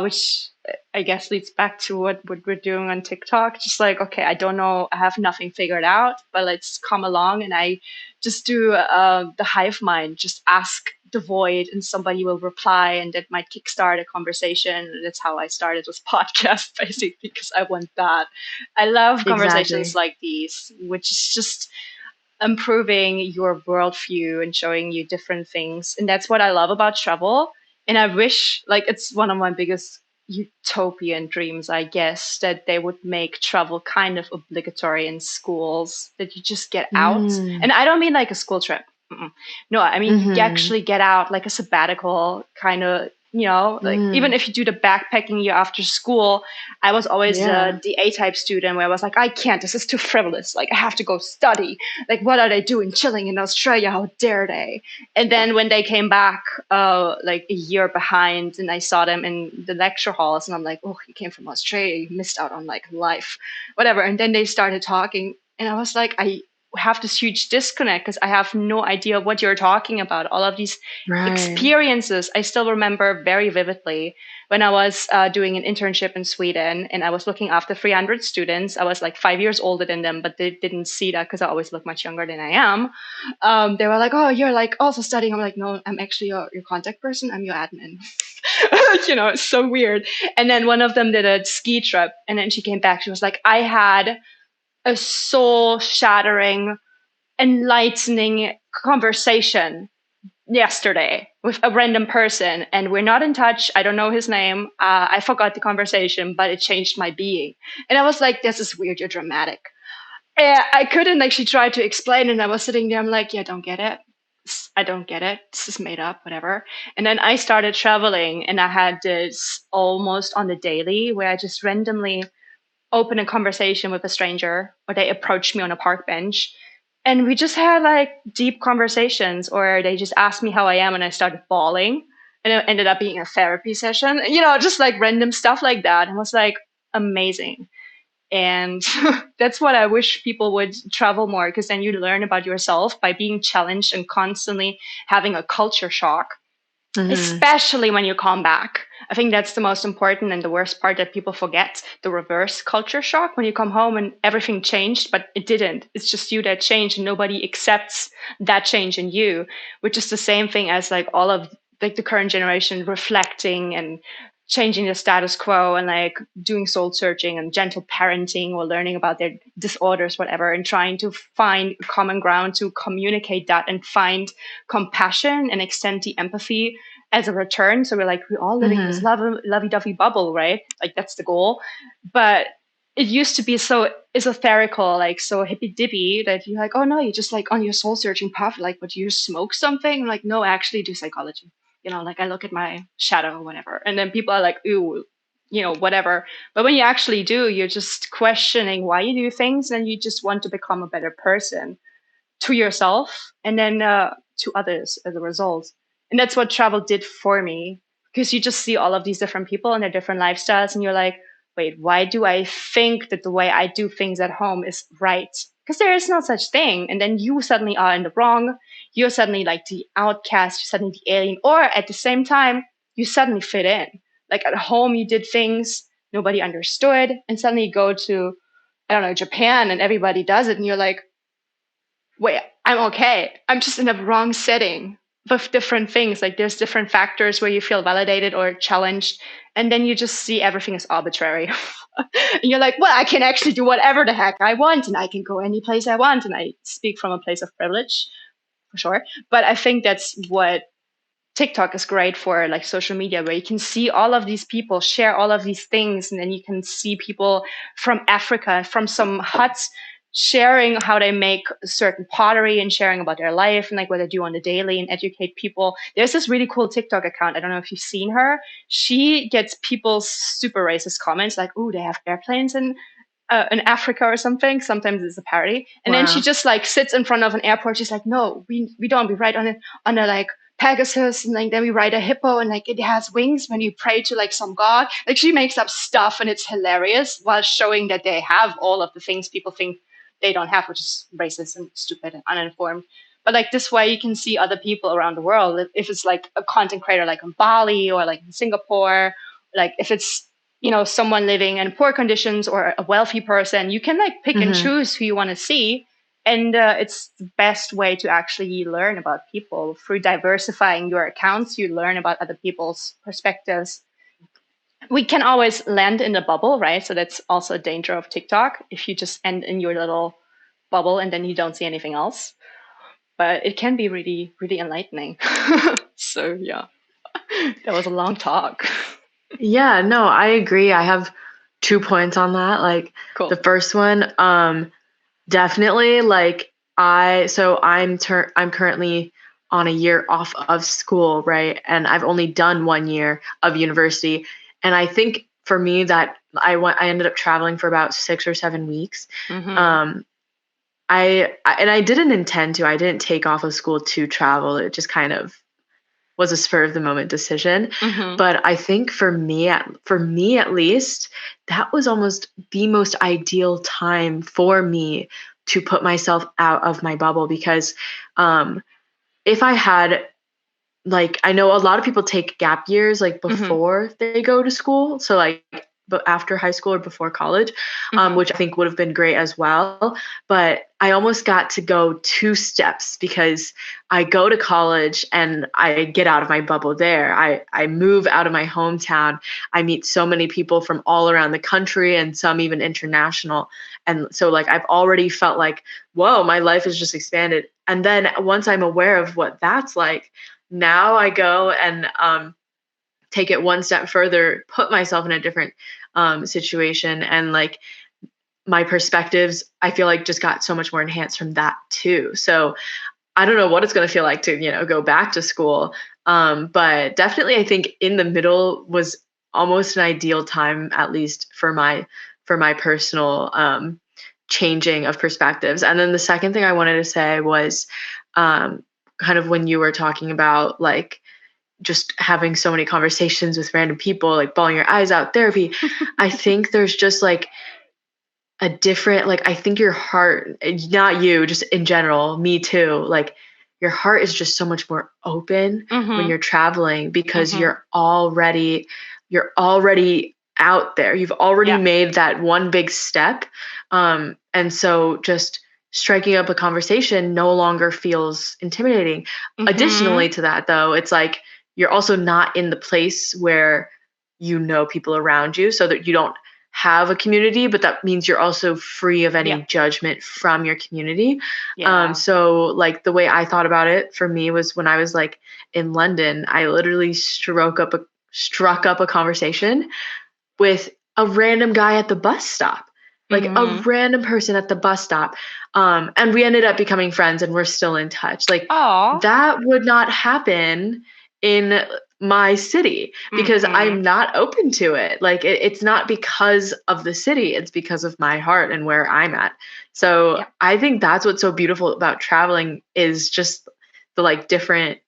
which I guess leads back to what we're doing on TikTok. Just like, okay, I don't know, I have nothing figured out, but let's come along and I just do the hive mind, just ask the void and somebody will reply and that might kickstart a conversation. That's how I started this podcast, basically, because I want that. I love conversations exactly. like these, which is just improving your worldview and showing you different things. And that's what I love about travel. And I wish, like, it's one of my biggest utopian dreams, I guess, that they would make travel kind of obligatory in schools, that you just get out. Mm. And I don't mean like a school trip. Mm-mm. No, I mean, you Mm-hmm. actually get out like a sabbatical kind of, you know, like even Mm. if you do the backpacking year after school, I was always Yeah. the A-type student where I was like, I can't, this is too frivolous. Like, I have to go study. Like, what are they doing chilling in Australia? How dare they? And then when they came back, like a year behind, and I saw them in the lecture halls, and I'm like, oh, you came from Australia, you missed out on like life, whatever. And then they started talking, and I was like, I have this huge disconnect because I have no idea what you're talking about. All of these Right. experiences, I still remember very vividly when I was doing an internship in Sweden and I was looking after 300 students. I was like 5 years older than them, but they didn't see that because I always look much younger than I am. They were like, oh, you're like also studying. I'm like, no, I'm actually your contact person. I'm your admin. You know, it's so weird. And then one of them did a ski trip and then she came back. She was like, I had a soul shattering, enlightening conversation yesterday with a random person and we're not in touch. I don't know his name. I forgot the conversation, but it changed my being. And I was like, this is weird. You're dramatic. And I couldn't actually try to explain. And I was sitting there. I'm like, yeah, I don't get it. I don't get it. This is made up, whatever. And then I started traveling and I had this almost on the daily where I just randomly open a conversation with a stranger or they approached me on a park bench and we just had like deep conversations or they just asked me how I am and I started bawling and it ended up being a therapy session, you know, just like random stuff like that. And it was like amazing. And that's what I wish people would travel more, because then you learn about yourself by being challenged and constantly having a culture shock, Mm-hmm. especially when you come back. I think that's the most important and the worst part that people forget, the reverse culture shock, when you come home and everything changed, but it didn't. It's just you that changed and nobody accepts that change in you, which is the same thing as like all of like the current generation reflecting and changing the status quo and like doing soul searching and gentle parenting or learning about their disorders, whatever, and trying to find common ground to communicate that and find compassion and extend the empathy as a return. So we're all living in this Mm-hmm. lovey-dovey bubble, right? Like that's the goal. But it used to be so esoterical, like so hippy dippy, that you're like, oh no, you're just like on your soul searching path. Like, but you smoke something? I'm like, no, I actually do psychology. Like I look at my shadow or whatever. And then people are like, ooh, whatever. But when you actually do, you're just questioning why you do things, and you just want to become a better person to yourself and then to others as a result. And that's what travel did for me, because you just see all of these different people and their different lifestyles, and you're like, wait, why do I think that the way I do things at home is right? Because there is no such thing. And then you suddenly are in the wrong. You're suddenly like the outcast, you're suddenly the alien, or at the same time, you suddenly fit in. Like at home, you did things nobody understood, and suddenly you go to, I don't know, Japan, and everybody does it, and you're like, wait, I'm okay. I'm just in the wrong setting with different things. Like there's different factors where you feel validated or challenged. And then you just see everything is arbitrary. And you're like, well, I can actually do whatever the heck I want, and I can go any place I want. And I speak from a place of privilege for sure. But I think that's what TikTok is great for, like social media, where you can see all of these people share all of these things. And then you can see people from Africa, from some huts, sharing how they make certain pottery and sharing about their life and like what they do on the daily and educate people. There's this really cool TikTok account. I don't know if you've seen her. She gets people's super racist comments like, "Ooh, they have airplanes in Africa or something." Sometimes it's a parody, and then she Wow. just like sits in front of an airport. She's like, "No, we don't. We ride on a like Pegasus, and like then we ride a hippo, and like it has wings when you pray to like some god." Like she makes up stuff, and it's hilarious while showing that they have all of the things people think they don't have, which is racist and stupid and uninformed. But like this way, you can see other people around the world. If it's like a content creator, like in Bali or like in Singapore, like if it's someone living in poor conditions or a wealthy person, you can like pick and Mm-hmm. choose who you want to see. And it's the best way to actually learn about people. Through diversifying your accounts, you learn about other people's perspectives. We can always land in a bubble, right? So that's also a danger of TikTok, if you just end in your little bubble and then you don't see anything else. But it can be really, really enlightening. So yeah, that was a long talk. Yeah, no, I agree. I have 2 points on that. Like the Cool. first one, definitely like I'm currently on a year off of school, right? And I've only done 1 year of university. And I think for me that I ended up traveling for about 6 or 7 weeks. Mm-hmm. Um, and I didn't intend to. I didn't take off of school to travel. It just kind of was a spur of the moment decision. Mm-hmm. But I think for me at least, that was almost the most ideal time for me to put myself out of my bubble because um, if I had like I know a lot of people take gap years like Mm-hmm. before they go to school, so like but after high school or before college, Mm-hmm. which I think would have been great as well. But I almost got to go two steps because I go to college and I get out of my bubble there. I move out of my hometown. I meet so many people from all around the country and some even international. And so like I've already felt like, whoa, my life has just expanded. And then once I'm aware of what that's like, now I go and take it one step further, put myself in a different situation, and like my perspectives, I feel like just got so much more enhanced from that too. So I don't know what it's going to feel like to go back to school, but definitely I think in the middle was almost an ideal time, at least for my personal changing of perspectives. And then the second thing I wanted to say was um, kind of when you were talking about like just having so many conversations with random people, like bawling your eyes out therapy. I think there's just like a different, like, I think your heart, not you, just in general, me too, like your heart is just so much more open when Mm-hmm. you're traveling because Mm-hmm. you're already out there. You've already Yeah. made that one big step. And so just striking up a conversation no longer feels intimidating. Mm-hmm. Additionally to that, though, it's like you're also not in the place where you know people around you, so that you don't have a community, but that means you're also free of Yeah. any judgment from your community. Yeah. So like the way I thought about it for me was when I was like in London, I literally struck up a conversation with a random guy at the bus stop, like a Mm-hmm. random person at the bus stop. And we ended up becoming friends and we're still in touch. Like Oh. that would not happen in my city because Mm-hmm. I'm not open to it. Like it's not because of the city, it's because of my heart and where I'm at. So Yeah. I think that's what's so beautiful about traveling is just the like different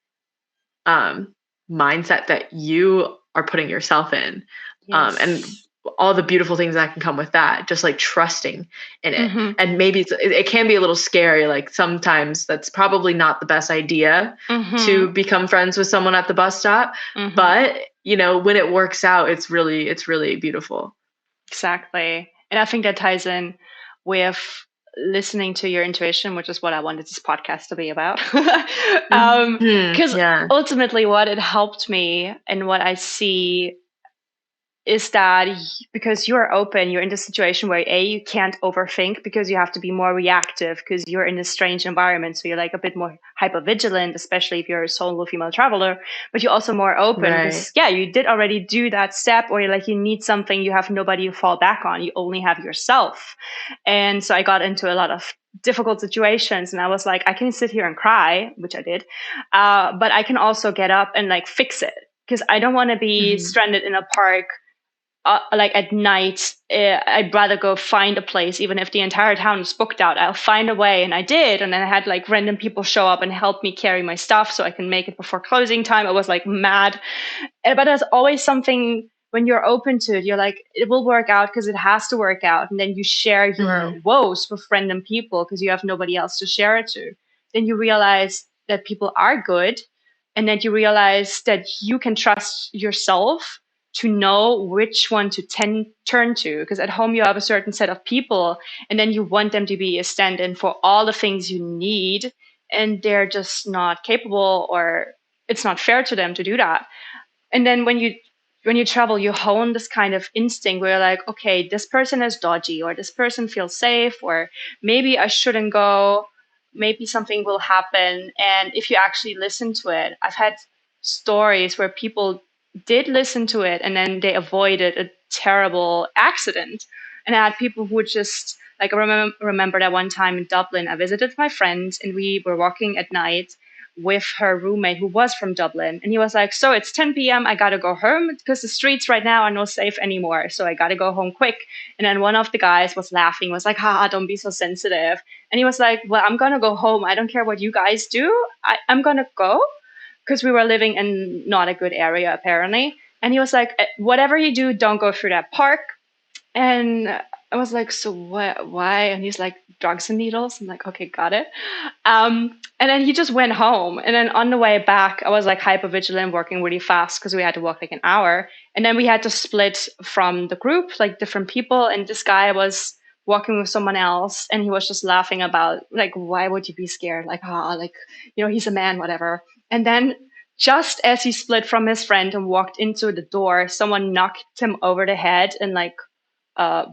um, mindset that you are putting yourself in, and Yes. all the beautiful things that can come with that, just like trusting in it. Mm-hmm. And maybe it can be a little scary, like sometimes that's probably not the best idea Mm-hmm. to become friends with someone at the bus stop, Mm-hmm. but when it works out, it's really beautiful. Exactly. And I think that ties in with listening to your intuition, which is what I wanted this podcast to be about. Because Yeah. ultimately, what it helped me and what I see is that because you're open, you're in this situation where you can't overthink because you have to be more reactive because you're in a strange environment. So you're like a bit more hyper vigilant, especially if you're a solo female traveler, but you're also more open Right. because, yeah, you did already do that step, or you're like, you need something, you have nobody to fall back on. You only have yourself. And so I got into a lot of difficult situations and I was like, I can sit here and cry, which I did, but I can also get up and like fix it because I don't want to be Mhm. stranded in a park like at night. I'd rather go find a place, even if the entire town is booked out. I'll find a way, and I did. And then I had like random people show up and help me carry my stuff so I can make it before closing time. I was like mad, but there's always something when you're open to it. You're like, it will work out because it has to work out, and then you share your Mhm. woes with random people because you have nobody else to share it to. Then you realize that people are good, and then you realize that you can trust yourself to know which one to turn to, because at home you have a certain set of people and then you want them to be a stand-in for all the things you need, and they're just not capable, or it's not fair to them to do that. And then when you travel, you hone this kind of instinct where you're like, okay, this person is dodgy, or this person feels safe, or maybe I shouldn't go, maybe something will happen. And if you actually listen to it, I've had stories where people did listen to it and then they avoided a terrible accident. And I had people who would just like, I remember that one time in Dublin, I visited my friend and we were walking at night with her roommate who was from Dublin. And he was like, so it's 10 p.m. I got to go home because the streets right now are not safe anymore. So I got to go home quick. And then one of the guys was laughing, was like, haha, don't be so sensitive. And he was like, well, I'm going to go home. I don't care what you guys do. I'm going to go, because we were living in not a good area, apparently. And he was like, whatever you do, don't go through that park. And I was like, so what? Why? And he's like, drugs and needles. I'm like, okay, got it. And then he just went home. And then on the way back, I was like hyper vigilant, working really fast because we had to walk like an hour. And then we had to split from the group, like different people. And this guy was walking with someone else, and he was just laughing about like, why would you be scared? Like, like, he's a man, whatever. And then just as he split from his friend and walked into the door, someone knocked him over the head and like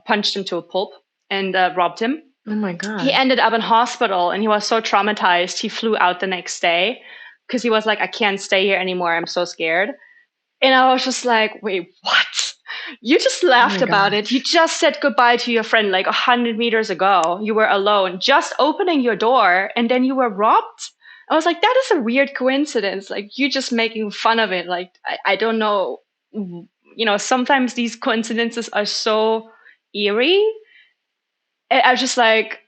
punched him to a pulp and robbed him. Oh my He God. ended up in hospital and he was so traumatized. He flew out the next day because he was like, I can't stay here anymore. I'm so scared. And I was just like, wait, what? You just Oh laughed my about it. You gosh. just said goodbye to your friend like 100 meters ago. You were alone, just opening your door, and then you were robbed. I was like, that is a weird coincidence. Like, you just making fun of it. Like, I don't know. Sometimes these coincidences are so eerie. And I was just like,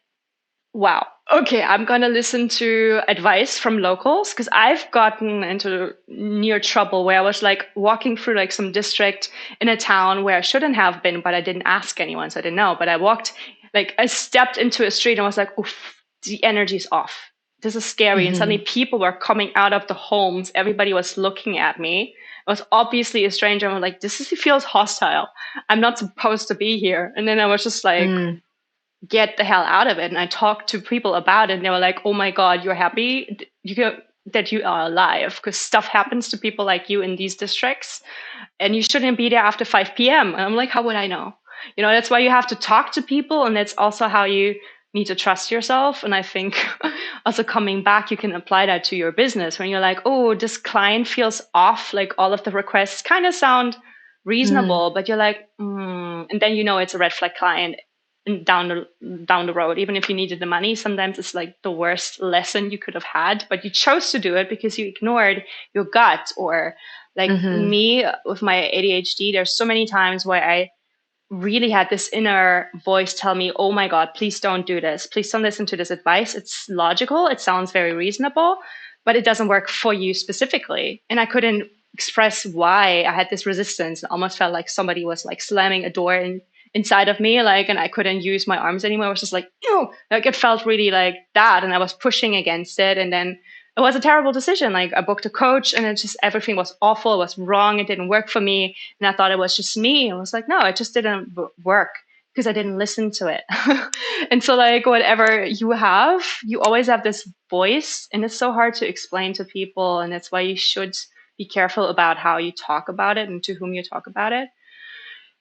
wow, okay, I'm going to listen to advice from locals, because I've gotten into near trouble where I was like walking through like some district in a town where I shouldn't have been, but I didn't ask anyone, so I didn't know. But I walked Like I stepped into a street and was like, oof, the energy's off. This is scary. And suddenly people were coming out of the homes. Everybody was looking at me. It was obviously a stranger. I was like, feels hostile. I'm not supposed to be here. And then I was just like, get the hell out of it. And I talked to people about it, and they were like, oh my God, you're happy that you are alive, because stuff happens to people like you in these districts, and you shouldn't be there after 5 p.m. And I'm like, how would I know? That's why you have to talk to people, and that's also how you need to trust yourself. And I think also coming back, you can apply that to your business when you're like, oh, this client feels off, like all of the requests kind of sound reasonable, but you're like, and then it's a red flag client. And down the road, even if you needed the money, sometimes it's like the worst lesson you could have had, but you chose to do it because you ignored your gut. Or like me with my ADHD, there's so many times where I really had this inner voice tell me, oh my God, please don't do this. Please don't listen to this advice. It's logical. It sounds very reasonable, but it doesn't work for you specifically. And I couldn't express why I had this resistance. It almost felt like somebody was like slamming a door inside of me, like, and I couldn't use my arms anymore. I was just like, ew, like it felt really like that. And I was pushing against it. And then it was a terrible decision. Like I booked a coach, and it just, everything was awful. It was wrong. It didn't work for me. And I thought it was just me. I was like, no, it just didn't work because I didn't listen to it. And so like whatever you have, you always have this voice, and it's so hard to explain to people. And that's why you should be careful about how you talk about it and to whom you talk about it.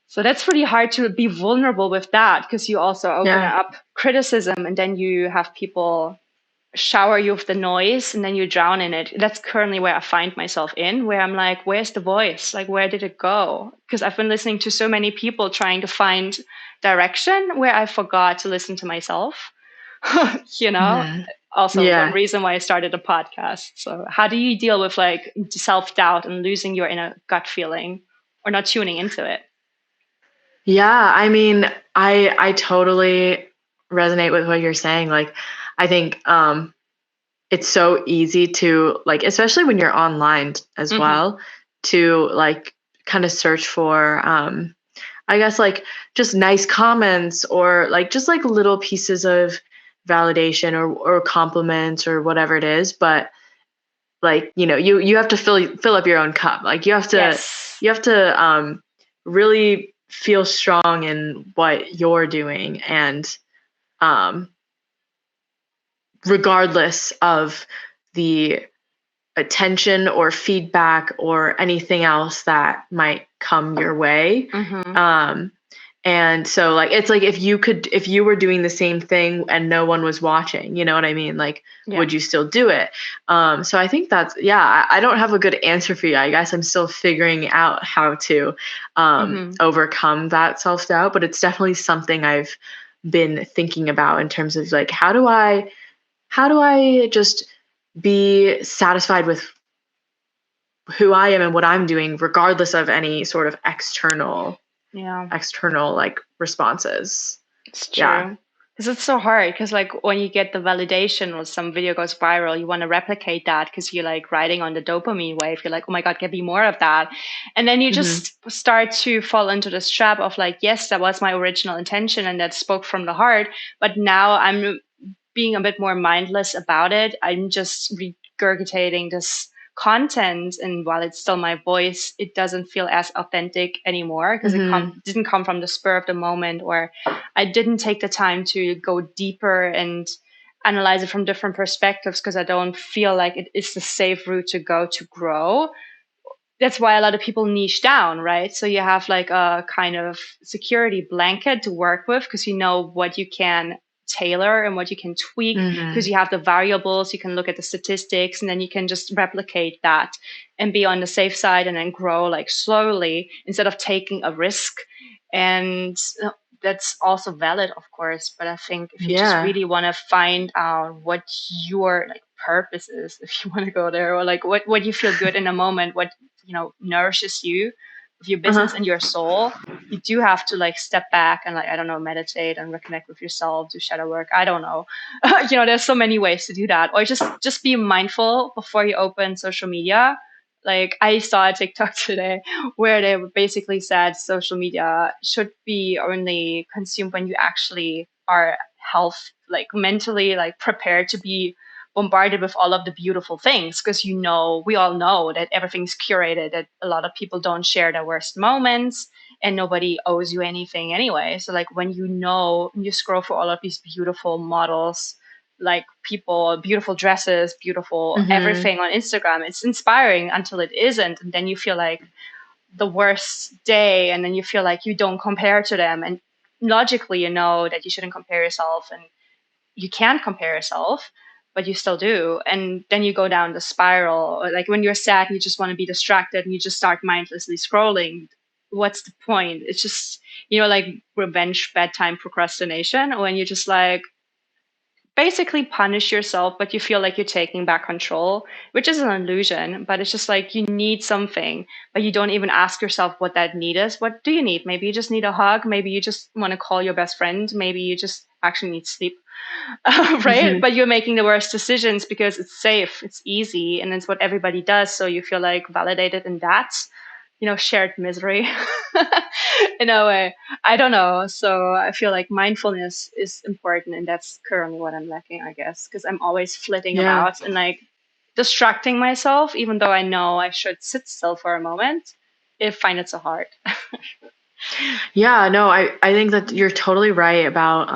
So that's pretty hard to be vulnerable with that, because you also open up criticism, and then you have people shower you with the noise, and then you drown in it. That's currently where I find myself in, where I'm like, where's the voice? Like, where did it go? Because I've been listening to so many people trying to find direction where I forgot to listen to myself. Also one reason why I started a podcast. So how do you deal with like self-doubt and losing your inner gut feeling or not tuning into it? Yeah, I mean, I totally resonate with what you're saying. Like, I think it's so easy to like, especially when you're online as well, to like kind of search for I guess like just nice comments, or like just like little pieces of validation or compliments or whatever it is. But like, you have to fill up your own cup. Like you have to really feel strong in what you're doing, and regardless of the attention or feedback or anything else that might come your way. And so like, it's like, if you were doing the same thing and no one was watching, you know what I mean? Like, would you still do it? So I think that's, I don't have a good answer for you. I guess I'm still figuring out how to overcome that self-doubt, but it's definitely something I've been thinking about in terms of like, how do I just be satisfied with who I am and what I'm doing, regardless of any sort of external like responses. It's true. Because it's so hard, because like when you get the validation or some video goes viral, you want to replicate that because you're like riding on the dopamine wave. You're like, oh my God, give me more of that. And then you just start to fall into this trap of like, yes, that was my original intention and that spoke from the heart. But now I'm being a bit more mindless about it. I'm just regurgitating this content, and while it's still my voice, it doesn't feel as authentic anymore, because it didn't come from the spur of the moment, or I didn't take the time to go deeper and analyze it from different perspectives, because I don't feel like it is the safe route to go to grow. That's why a lot of people niche down, right? So you have like a kind of security blanket to work with, because you know what you can tailor and what you can tweak, because you have the variables, you can look at the statistics, and then you can just replicate that and be on the safe side, and then grow like slowly instead of taking a risk. And that's also valid, of course, but I think if you just really want to find out what your like purpose is, if you want to go there, or like what you feel good in a moment, what nourishes you with your business and your soul, you do have to like step back and like, I don't know, meditate and reconnect with yourself, do shadow work. I don't know. There's so many ways to do that. Or just be mindful before you open social media. Like I saw a TikTok today where they basically said social media should be only consumed when you actually are health, like mentally, like prepared to be bombarded with all of the beautiful things, because we all know that everything's curated, that a lot of people don't share their worst moments, and nobody owes you anything anyway. So like when you scroll for all of these beautiful models, like people, beautiful dresses, beautiful Mm-hmm. everything on Instagram, it's inspiring until it isn't, and then you feel like the worst day, and then you feel like you don't compare to them, and logically you know that you shouldn't compare yourself, and you can't compare yourself, but you still do. And then you go down the spiral. Or like when you're sad and you just want to be distracted and you just start mindlessly scrolling. What's the point? It's just, like revenge bedtime procrastination, when you just like basically punish yourself, but you feel like you're taking back control, which is an illusion. But it's just like you need something, but you don't even ask yourself what that need is. What do you need? Maybe you just need a hug. Maybe you just want to call your best friend. Maybe you just actually need sleep. Right? Mm-hmm. But you're making the worst decisions because it's safe, it's easy, and it's what everybody does. So you feel like validated in that, shared misery in a way. I don't know. So I feel like mindfulness is important, and that's currently what I'm lacking, I guess, because I'm always flitting Yeah. about and like distracting myself, even though I know I should sit still for a moment. I find it so hard. Yeah, no, I think that you're totally right about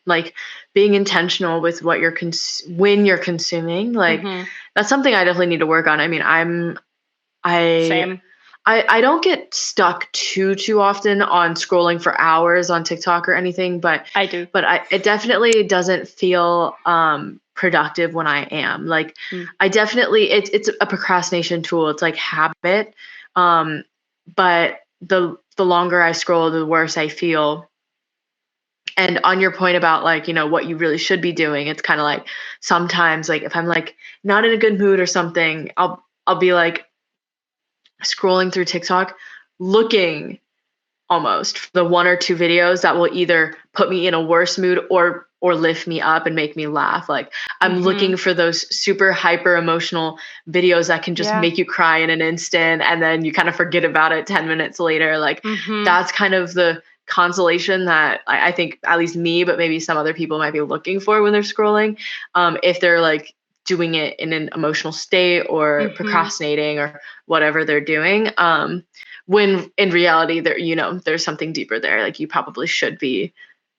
like being intentional with what you're when you're consuming. Like Hmm. that's something I definitely need to work on. I mean, I Same. I don't get stuck too often on scrolling for hours on TikTok or anything, but I do. it definitely doesn't feel productive when I am. Like Mm. I definitely it's a procrastination tool. It's like habit. Um but the longer I scroll, the worse I feel. And on your point about like, what you really should be doing, it's kind of like sometimes like if I'm like not in a good mood or something, I'll be like scrolling through TikTok looking almost for the one or two videos that will either put me in a worse mood or lift me up and make me laugh. Like I'm Hmm. looking for those super hyper emotional videos that can just Yeah. make you cry in an instant and then you kind of forget about it 10 minutes later. Like Hmm. that's kind of the consolation that I think at least me, but maybe some other people might be looking for when they're scrolling. If they're like doing it in an emotional state or Hmm. procrastinating or whatever they're doing. When in reality there's something deeper there. Like you probably should be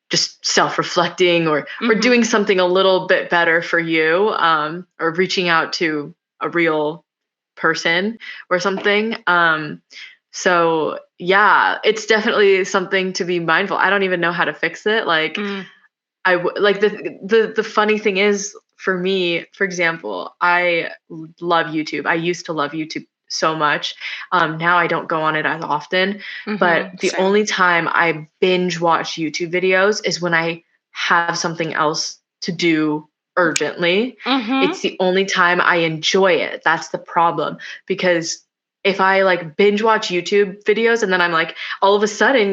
just self-reflecting or Hmm. doing something a little bit better for you, or reaching out to a real person or something. So yeah, it's definitely something to be mindful. I don't even know how to fix it. Like Mm. like the funny thing is, for me, for example, I love YouTube. I used to love YouTube so much. Now I don't go on it as often, but Hmm. the Same. only time I binge watch YouTube videos is when I have something else to do urgently. Hmm. It's the only time I enjoy it. That's the problem, because if I like binge watch YouTube videos and then I'm like all of a sudden,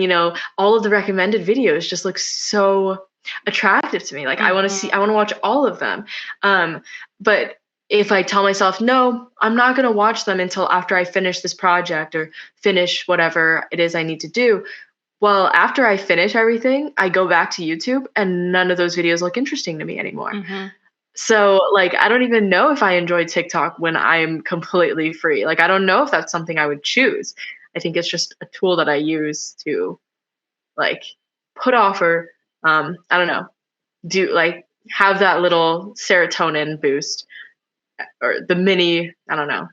all of the recommended videos just look so attractive to me. Like Hmm. I want to watch all of them. But if I tell myself, no, I'm not going to watch them until after I finish this project or finish whatever it is I need to do. Well, after I finish everything, I go back to YouTube and none of those videos look interesting to me anymore. Hmm. So, like, I don't even know if I enjoy TikTok when I'm completely free. Like, I don't know if that's something I would choose. I think it's just a tool that I use to, like, put off or, I don't know, do like have that little serotonin boost or the mini, I don't know,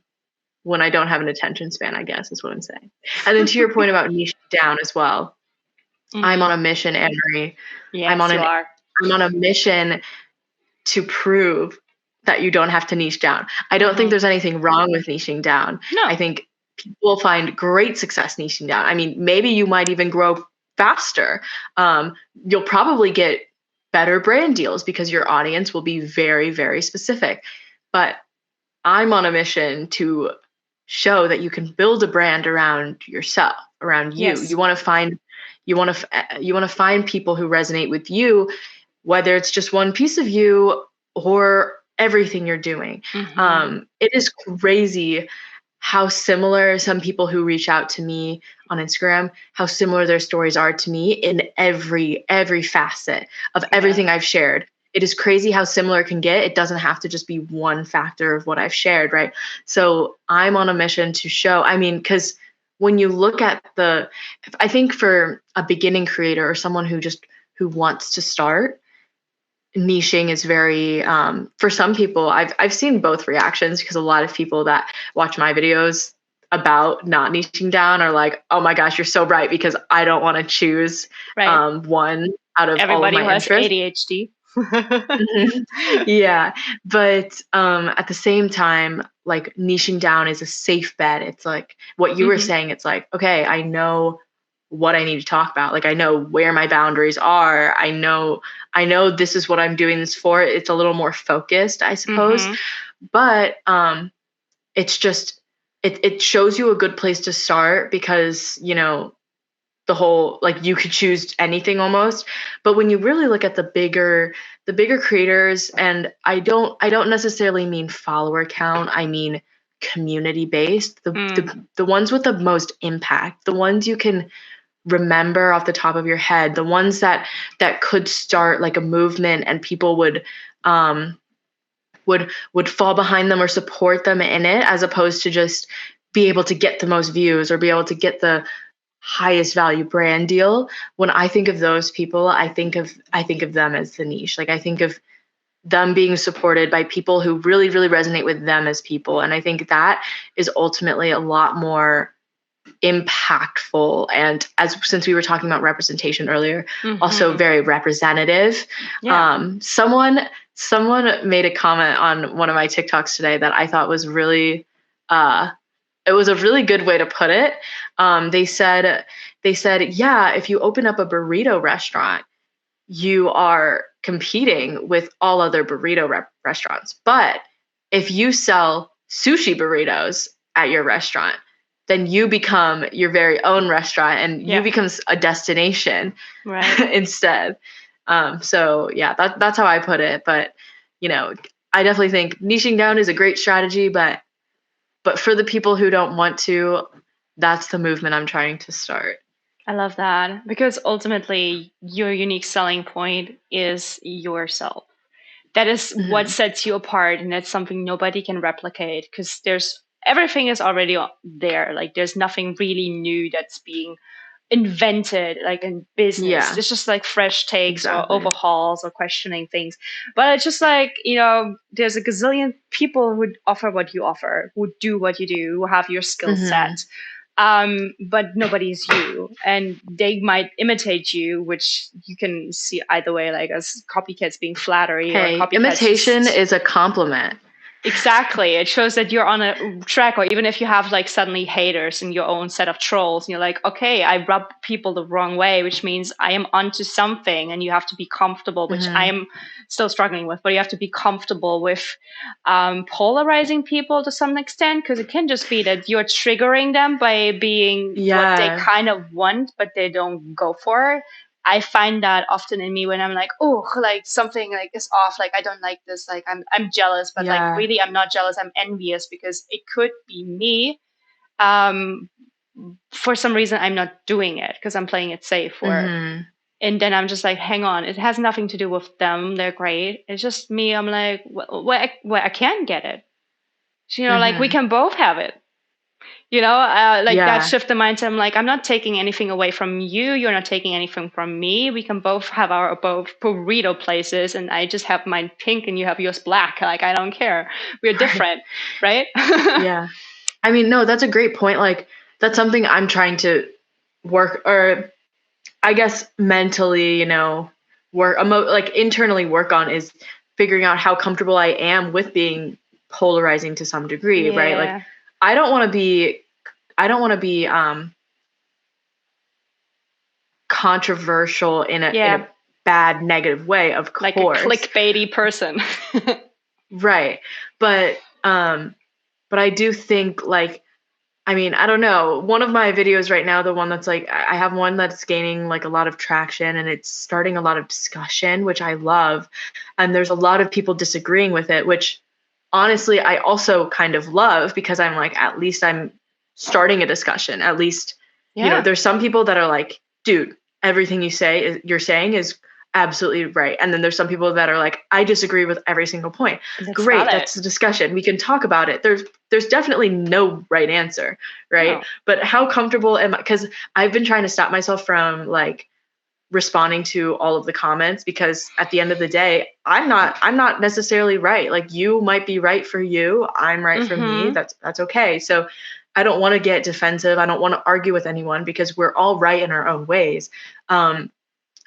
when I don't have an attention span, I guess is what I'm saying. And then to your point about niche down as well, I'm Hmm. on a mission, Anne-Marie. I'm on Yes, you an are. I'm on a mission to prove that you don't have to niche down. I don't think Hmm. there's anything wrong with niching down. I No. think people find great success niching down. I mean, maybe you might even grow faster. You'll probably get better brand deals because your audience will be very, very specific. But I'm on a mission to show that you can build a brand around yourself, around you. Yes. You want to find people who resonate with you, whether it's just one piece of you or everything you're doing. Hmm. It is crazy how similar some people who reach out to me on Instagram, how similar their stories are to me in every facet of everything I've shared. It is crazy how similar it can get. It doesn't have to just be one factor of what I've shared, right? So I'm on a mission to show, I mean, because when you look at I think for a beginning creator or someone who wants to start, niching is very for some people, I've seen both reactions, because a lot of people that watch my videos about not niching down are like, oh my gosh, you're so bright, because I don't want to choose Right. one out of all of Everybody who my has interests. ADHD. Yeah, but at the same time, like, niching down is a safe bet. It's like what you were saying. It's like, okay, I know what I need to talk about. Like, I know where my boundaries are. I know this is what I'm doing this for. It's a little more focused, I suppose. But it's just it shows you a good place to start, because the whole, like, you could choose anything almost. But when you really look at the bigger creators, and I don't necessarily mean follower count, I mean community based, the ones with the most impact, the ones you can remember off the top of your head, the ones that could start like a movement, and people um would fall behind them or support them in it, as opposed to just be able to get the most views or be able to get the highest value brand deal. When I think of those people, I think of them as the niche. Like, I think of them being supported by people who really, really resonate with them as people. And I think that is ultimately a lot more impactful, and, since we were talking about representation earlier, also very representative. Someone made a comment on one of my TikToks today that I thought was really it was a really good way to put it. They said, yeah, if you open up a burrito restaurant, you are competing with all other burrito restaurants. But if you sell sushi burritos at your restaurant, then you become your very own restaurant, and you become a destination, right? Instead. So yeah, that's how I put it. But I definitely think niching down is a great strategy, but for the people who don't want to, that's the movement I'm trying to start. I love that, because ultimately your unique selling point is yourself. That is what sets you apart, and that's something nobody can replicate, because everything is already there. Like, there's nothing really new that's being invented, like in business. Yeah. It's just like fresh takes or Exactly. overhauls or questioning things. But it's just like, there's a gazillion people who offer what you offer, who do what you do, who have your skill set. But nobody's you, and they might imitate you, which you can see either way, like as copycats being flattery, or copycats. Imitation is a compliment. Exactly. It shows that you're on a track. Or even if you have like suddenly haters in your own set of trolls, and you're like, okay, I rub people the wrong way, which means I am onto something, and you have to be comfortable, which I am still struggling with, but you have to be comfortable with polarizing people to some extent, because it can just be that you're triggering them by being what they kind of want, but they don't go for. I find that often in me when I'm like, oh, like something like is off, like I don't like this, like I'm jealous, but like really I'm not jealous, I'm envious, because it could be me. For some reason I'm not doing it because I'm playing it safe, and then I'm just like, hang on, it has nothing to do with them, they're great. It's just me. I'm like, where I can get it. So, like we can both have it. That shift the mindset. I'm like, I'm not taking anything away from you. You're not taking anything from me. We can both have our both burrito places, and I just have mine pink and you have yours black. Like, I don't care. We're different, right? Yeah. I mean, no, that's a great point. Like, that's something I'm trying to work, or I guess mentally, internally work on, is figuring out how comfortable I am with being polarizing to some degree, right? Like, I don't want to be controversial in a bad, negative way, of course. Like a clickbaity person. Right. But I do think, like, I mean, I don't know. One of my videos right now, the one that's like, I have one that's gaining like a lot of traction, and it's starting a lot of discussion, which I love. And there's a lot of people disagreeing with it, which honestly, I also kind of love, because I'm like, at least I'm starting a discussion. At least, Yeah, there's some people that are like, dude, everything you're saying is absolutely right. And then there's some people that are like, I disagree with every single point. that's Great, valid. that's a discussion. We can talk about it. There's definitely no right answer, right? No. But how comfortable am I? Because I've been trying to stop myself from like responding to all of the comments, because at the end of the day, I'm not necessarily right. Like, you might be right for you, I'm right for me. Mm-hmm. That's okay. So I don't want to get defensive. I don't want to argue with anyone, because we're all right in our own ways.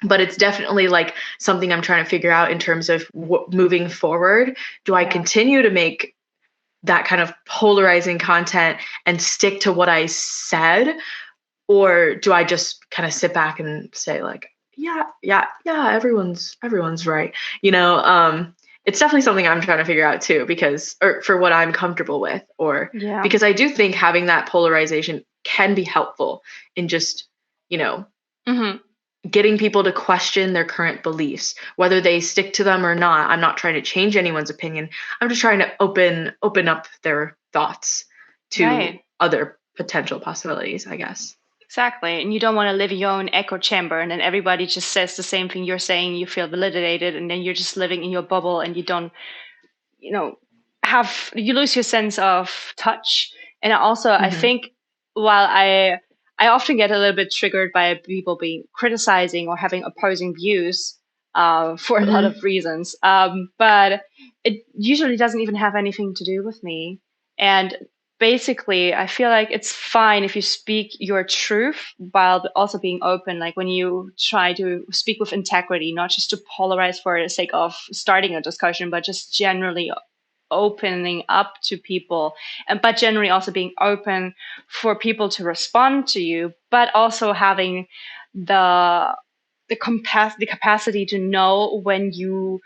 But it's definitely like something I'm trying to figure out in terms of moving forward. Do I Yeah. continue to make that kind of polarizing content and stick to what I said, or do I just kind of sit back and say like, yeah, everyone's right. It's definitely something I'm trying to figure out too, because, or for what I'm comfortable with, or Yeah. because I do think having that polarization can be helpful in just, you know, Mm-hmm. getting people to question their current beliefs, whether they stick to them or not. I'm not trying to change anyone's opinion. I'm just trying to open up their thoughts to Right. other potential possibilities, I guess. Exactly. And you don't want to live in your own echo chamber and then everybody just says the same thing you're saying, you feel validated, and then you're just living in your bubble and you don't, you know, you lose your sense of touch. And also I Mm-hmm. think while I often get a little bit triggered by people being criticizing or having opposing views for a lot Mm-hmm. of reasons. But it usually doesn't even have anything to do with me. And basically, I feel like it's fine if you speak your truth while also being open. Like when you try to speak with integrity, not just to polarize for the sake of starting a discussion, but just generally opening up to people, and but generally also being open for people to respond to you, but also having the the capacity to know when you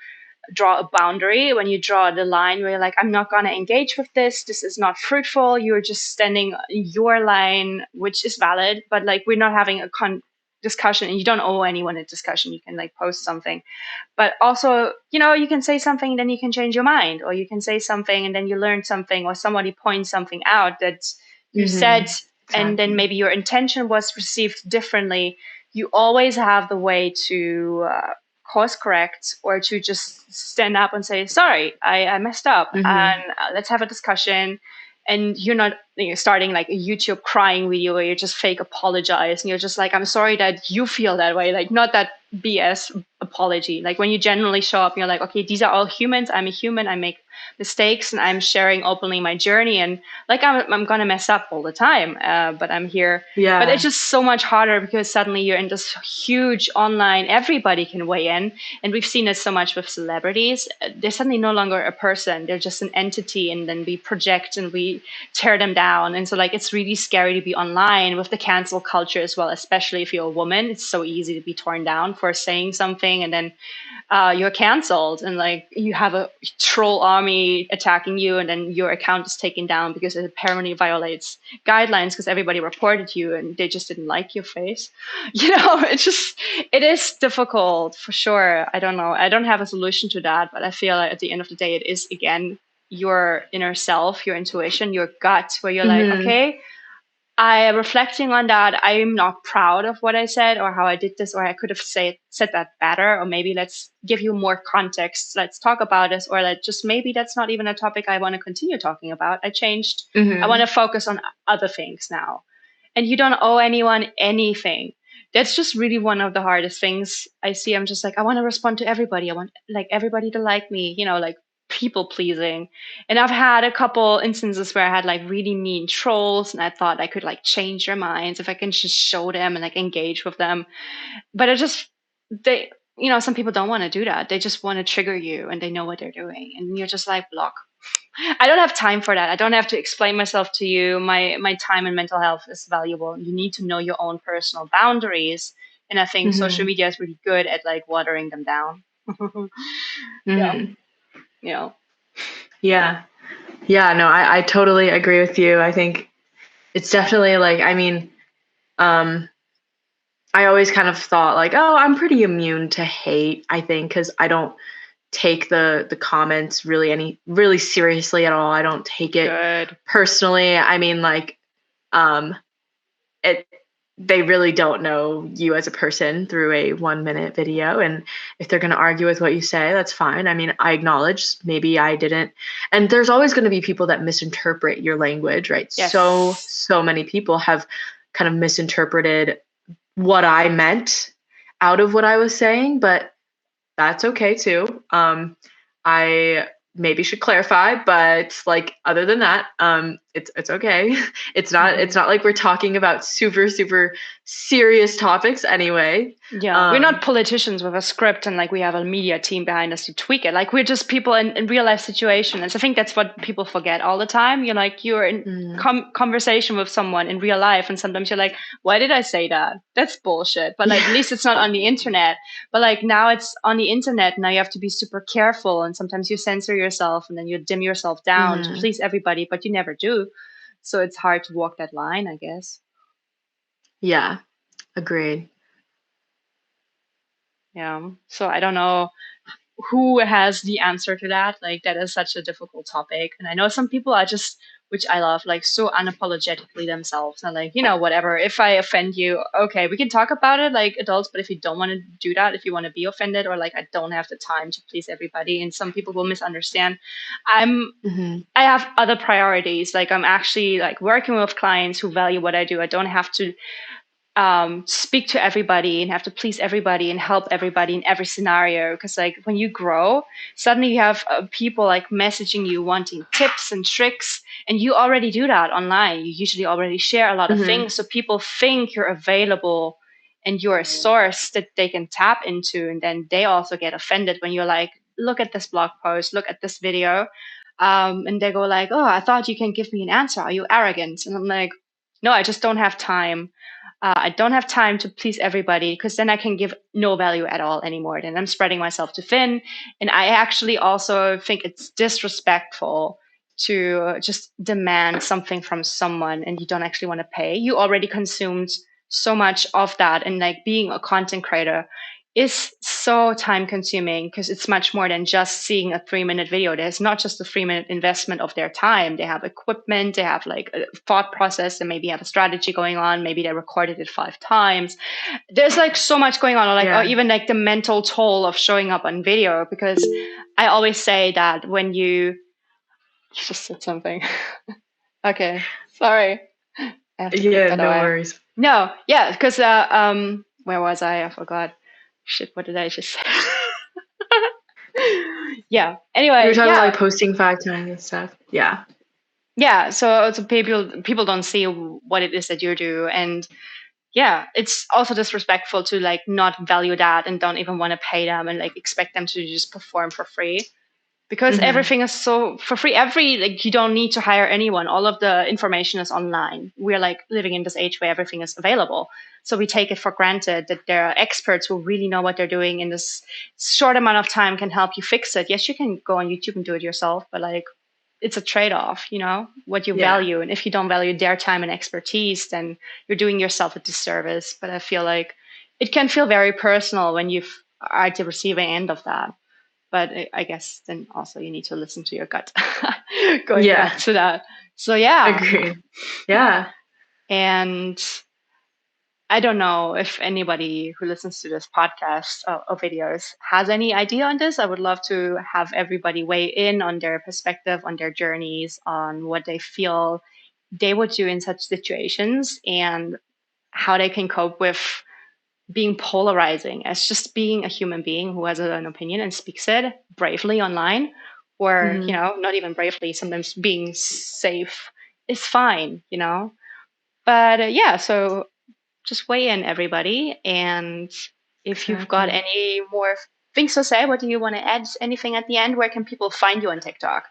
draw a boundary, when you draw the line where you're like, I'm not going to engage with this. This is not fruitful. You're just standing your line, which is valid, but like we're not having a discussion, and you don't owe anyone a discussion. You can like post something, but also, you can say something and then you can change your mind, or you can say something and then you learn something, or somebody points something out that you said, Mm-hmm. and then Exactly. maybe your intention was received differently. You always have the way to course correct, or to just stand up and say, sorry, I messed up, Mm-hmm. and let's have a discussion. And you're not starting like a YouTube crying video where you just fake apologize and you're just like, I'm sorry that you feel that way. Like, not that BS apology. Like when you genuinely show up, you're like, okay, these are all humans. I'm a human. I make mistakes, and I'm sharing openly my journey. And like, I'm gonna mess up all the time, but I'm here. But it's Yeah. just so much harder because suddenly you're in this huge online. Everybody can weigh in, and we've seen it so much with celebrities. They're suddenly no longer a person. They're just an entity, and then we project and we tear them down. And so like it's really scary to be online with the cancel culture as well, especially if you're a woman. It's so easy to be torn down for saying something, and then you're canceled, and like you have a troll army attacking you, and then your account is taken down because it apparently violates guidelines because everybody reported you and they just didn't like your face. It is difficult for sure. I don't know, I don't have a solution to that, but I feel like at the end of the day it is again your inner self, your intuition, your gut, where you're like, Mm-hmm. okay, I am reflecting on that. I am not proud of what I said or how I did this, or I could have said that better, or maybe let's give you more context. Let's talk about this, or let just maybe that's not even a topic I want to continue talking about. I changed. I want Mm-hmm. to focus on other things now. And you don't owe anyone anything. That's just really one of the hardest things I see. I'm just like, I want to respond to everybody. I want like everybody to like me, like people pleasing. And I've had a couple instances where I had like really mean trolls, and I thought I could like change their minds if I can just show them and like engage with them. But they, some people don't want to do that. They just want to trigger you, and they know what they're doing. And you're just like, block. I don't have time for that. I don't have to explain myself to you. My time and mental health is valuable. You need to know your own personal boundaries. And I think social Mm-hmm. media is really good at like watering them down. Yeah. Mm-hmm. You know. Yeah. Yeah. No, I totally agree with you. I think it's definitely like, I mean, um, I always kind of thought like, oh, I'm pretty immune to hate, I think, because I don't take the comments really seriously at all. I don't take it Good. personally. I mean, like, it they really don't know you as a person through a 1 minute video. And if they're going to argue with what you say, that's fine. I mean, I acknowledge maybe I didn't. And there's always going to be people that misinterpret your language, right? Yes. So many people have kind of misinterpreted what I meant out of what I was saying, but that's okay too. I maybe should clarify, but like other than that, it's okay. It's not like we're talking about super serious topics anyway. Yeah, we're not politicians with a script and like we have a media team behind us to tweak it. Like we're just people in real life situations. I think that's what people forget all the time. You're in conversation with someone in real life, and sometimes you're like, why did I say that? That's bullshit. But like at least it's not on the internet. But like now it's on the internet. Now you have to be super careful, and sometimes you censor yourself and then you dim yourself down to please everybody, but you never do. So it's hard to walk that line, I guess. Yeah, agreed. Yeah. So I don't know who has the answer to that. Like that is such a difficult topic. And I know some people are just, which I love, like so unapologetically themselves. And like, whatever, if I offend you, okay, we can talk about it like adults, but if you don't want to do that, if you want to be offended or like, I don't have the time to please everybody. And some people will misunderstand. I have other priorities. Like I'm actually like working with clients who value what I do. I don't have to speak to everybody and have to please everybody and help everybody in every scenario. Because like when you grow, suddenly you have people like messaging you wanting tips and tricks, and you already do that online. You usually already share a lot of things, so people think you're available and you're a source that they can tap into, and then they also get offended when you're like, look at this blog post, look at this video, and they go like, oh, I thought you can give me an answer, are you arrogant? And I'm like, no, I just don't have time. I don't have time to please everybody, because then I can give no value at all anymore. Then I'm spreading myself too thin. And I actually also think it's disrespectful to just demand something from someone and you don't actually want to pay. You already consumed so much of that. And like being a content creator is so time consuming, because it's much more than just seeing a 3-minute video. There's not just a 3-minute investment of their time. They have equipment, they have like a thought process, and maybe have a strategy going on. Maybe they recorded it 5 times. There's like so much going on, or like or even like the mental toll of showing up on video. Because I always say that when you just said something. Okay, sorry. I have to put that no away. worries. No, yeah, because where was I? I forgot. Shit, what did I just say? Yeah. Anyway, You were talking about like posting 5 times and stuff. Yeah. Yeah. So people don't see what it is that you do, and yeah, it's also disrespectful to like not value that and don't even want to pay them and like expect them to just perform for free. Because everything is so for free. Like you don't need to hire anyone. All of the information is online. We're like living in this age where everything is available. So we take it for granted that there are experts who really know what they're doing in this short amount of time can help you fix it. Yes, you can go on YouTube and do it yourself, but like it's a trade-off, what you value. And if you don't value their time and expertise, then you're doing yourself a disservice. But I feel like it can feel very personal when you are at the receiving end of that. But I guess then also you need to listen to your gut. Going back to that. So yeah. Agreed. Yeah. And I don't know if anybody who listens to this podcast or videos has any idea on this. I would love to have everybody weigh in on their perspective, on their journeys, on what they feel they would do in such situations and how they can cope with being polarizing as just being a human being who has an opinion and speaks it bravely online, or not even bravely, sometimes being safe is fine, but yeah, so just weigh in, everybody. And if you've got any more things to say, what do you want to add? Anything at the end? Where can people find you on TikTok?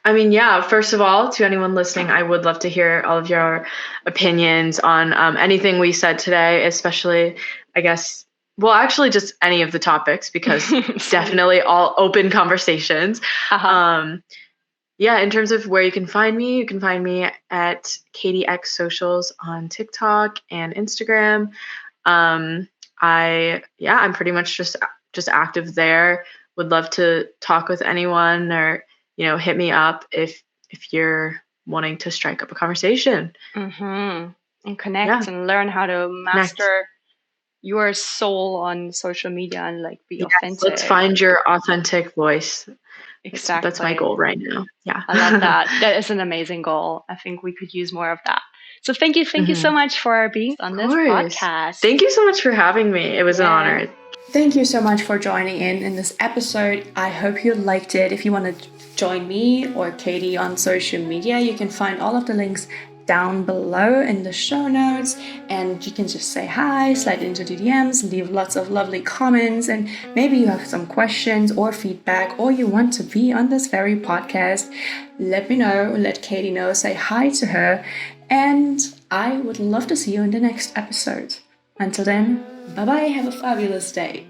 I mean, yeah, first of all, to anyone listening, I would love to hear all of your opinions on anything we said today, especially, I guess, well, actually just any of the topics, because definitely all open conversations. Yeah, in terms of where you can find me at KatieX Socials on TikTok and Instagram. I'm pretty much just active there. would love to talk with anyone, or hit me up if you're wanting to strike up a conversation. And connect Yeah. and learn how to Connect. master your soul on social media and like be authentic. Let's find your authentic voice. Exactly. That's my goal right now. Yeah. I love that. That is an amazing goal. I think we could use more of that. So thank you so much for being on this podcast. Thank you so much for having me. It was an honor. Thank you so much for joining in this episode. I hope you liked it. If you want to join me or Katie on social media, you can find all of the links down below in the show notes, and you can just say hi, slide into the DMs, leave lots of lovely comments, and maybe you have some questions or feedback, or you want to be on this very podcast. Let me know, let Katie know, say hi to her, and I would love to see you in the next episode. Until then, bye bye, have a fabulous day.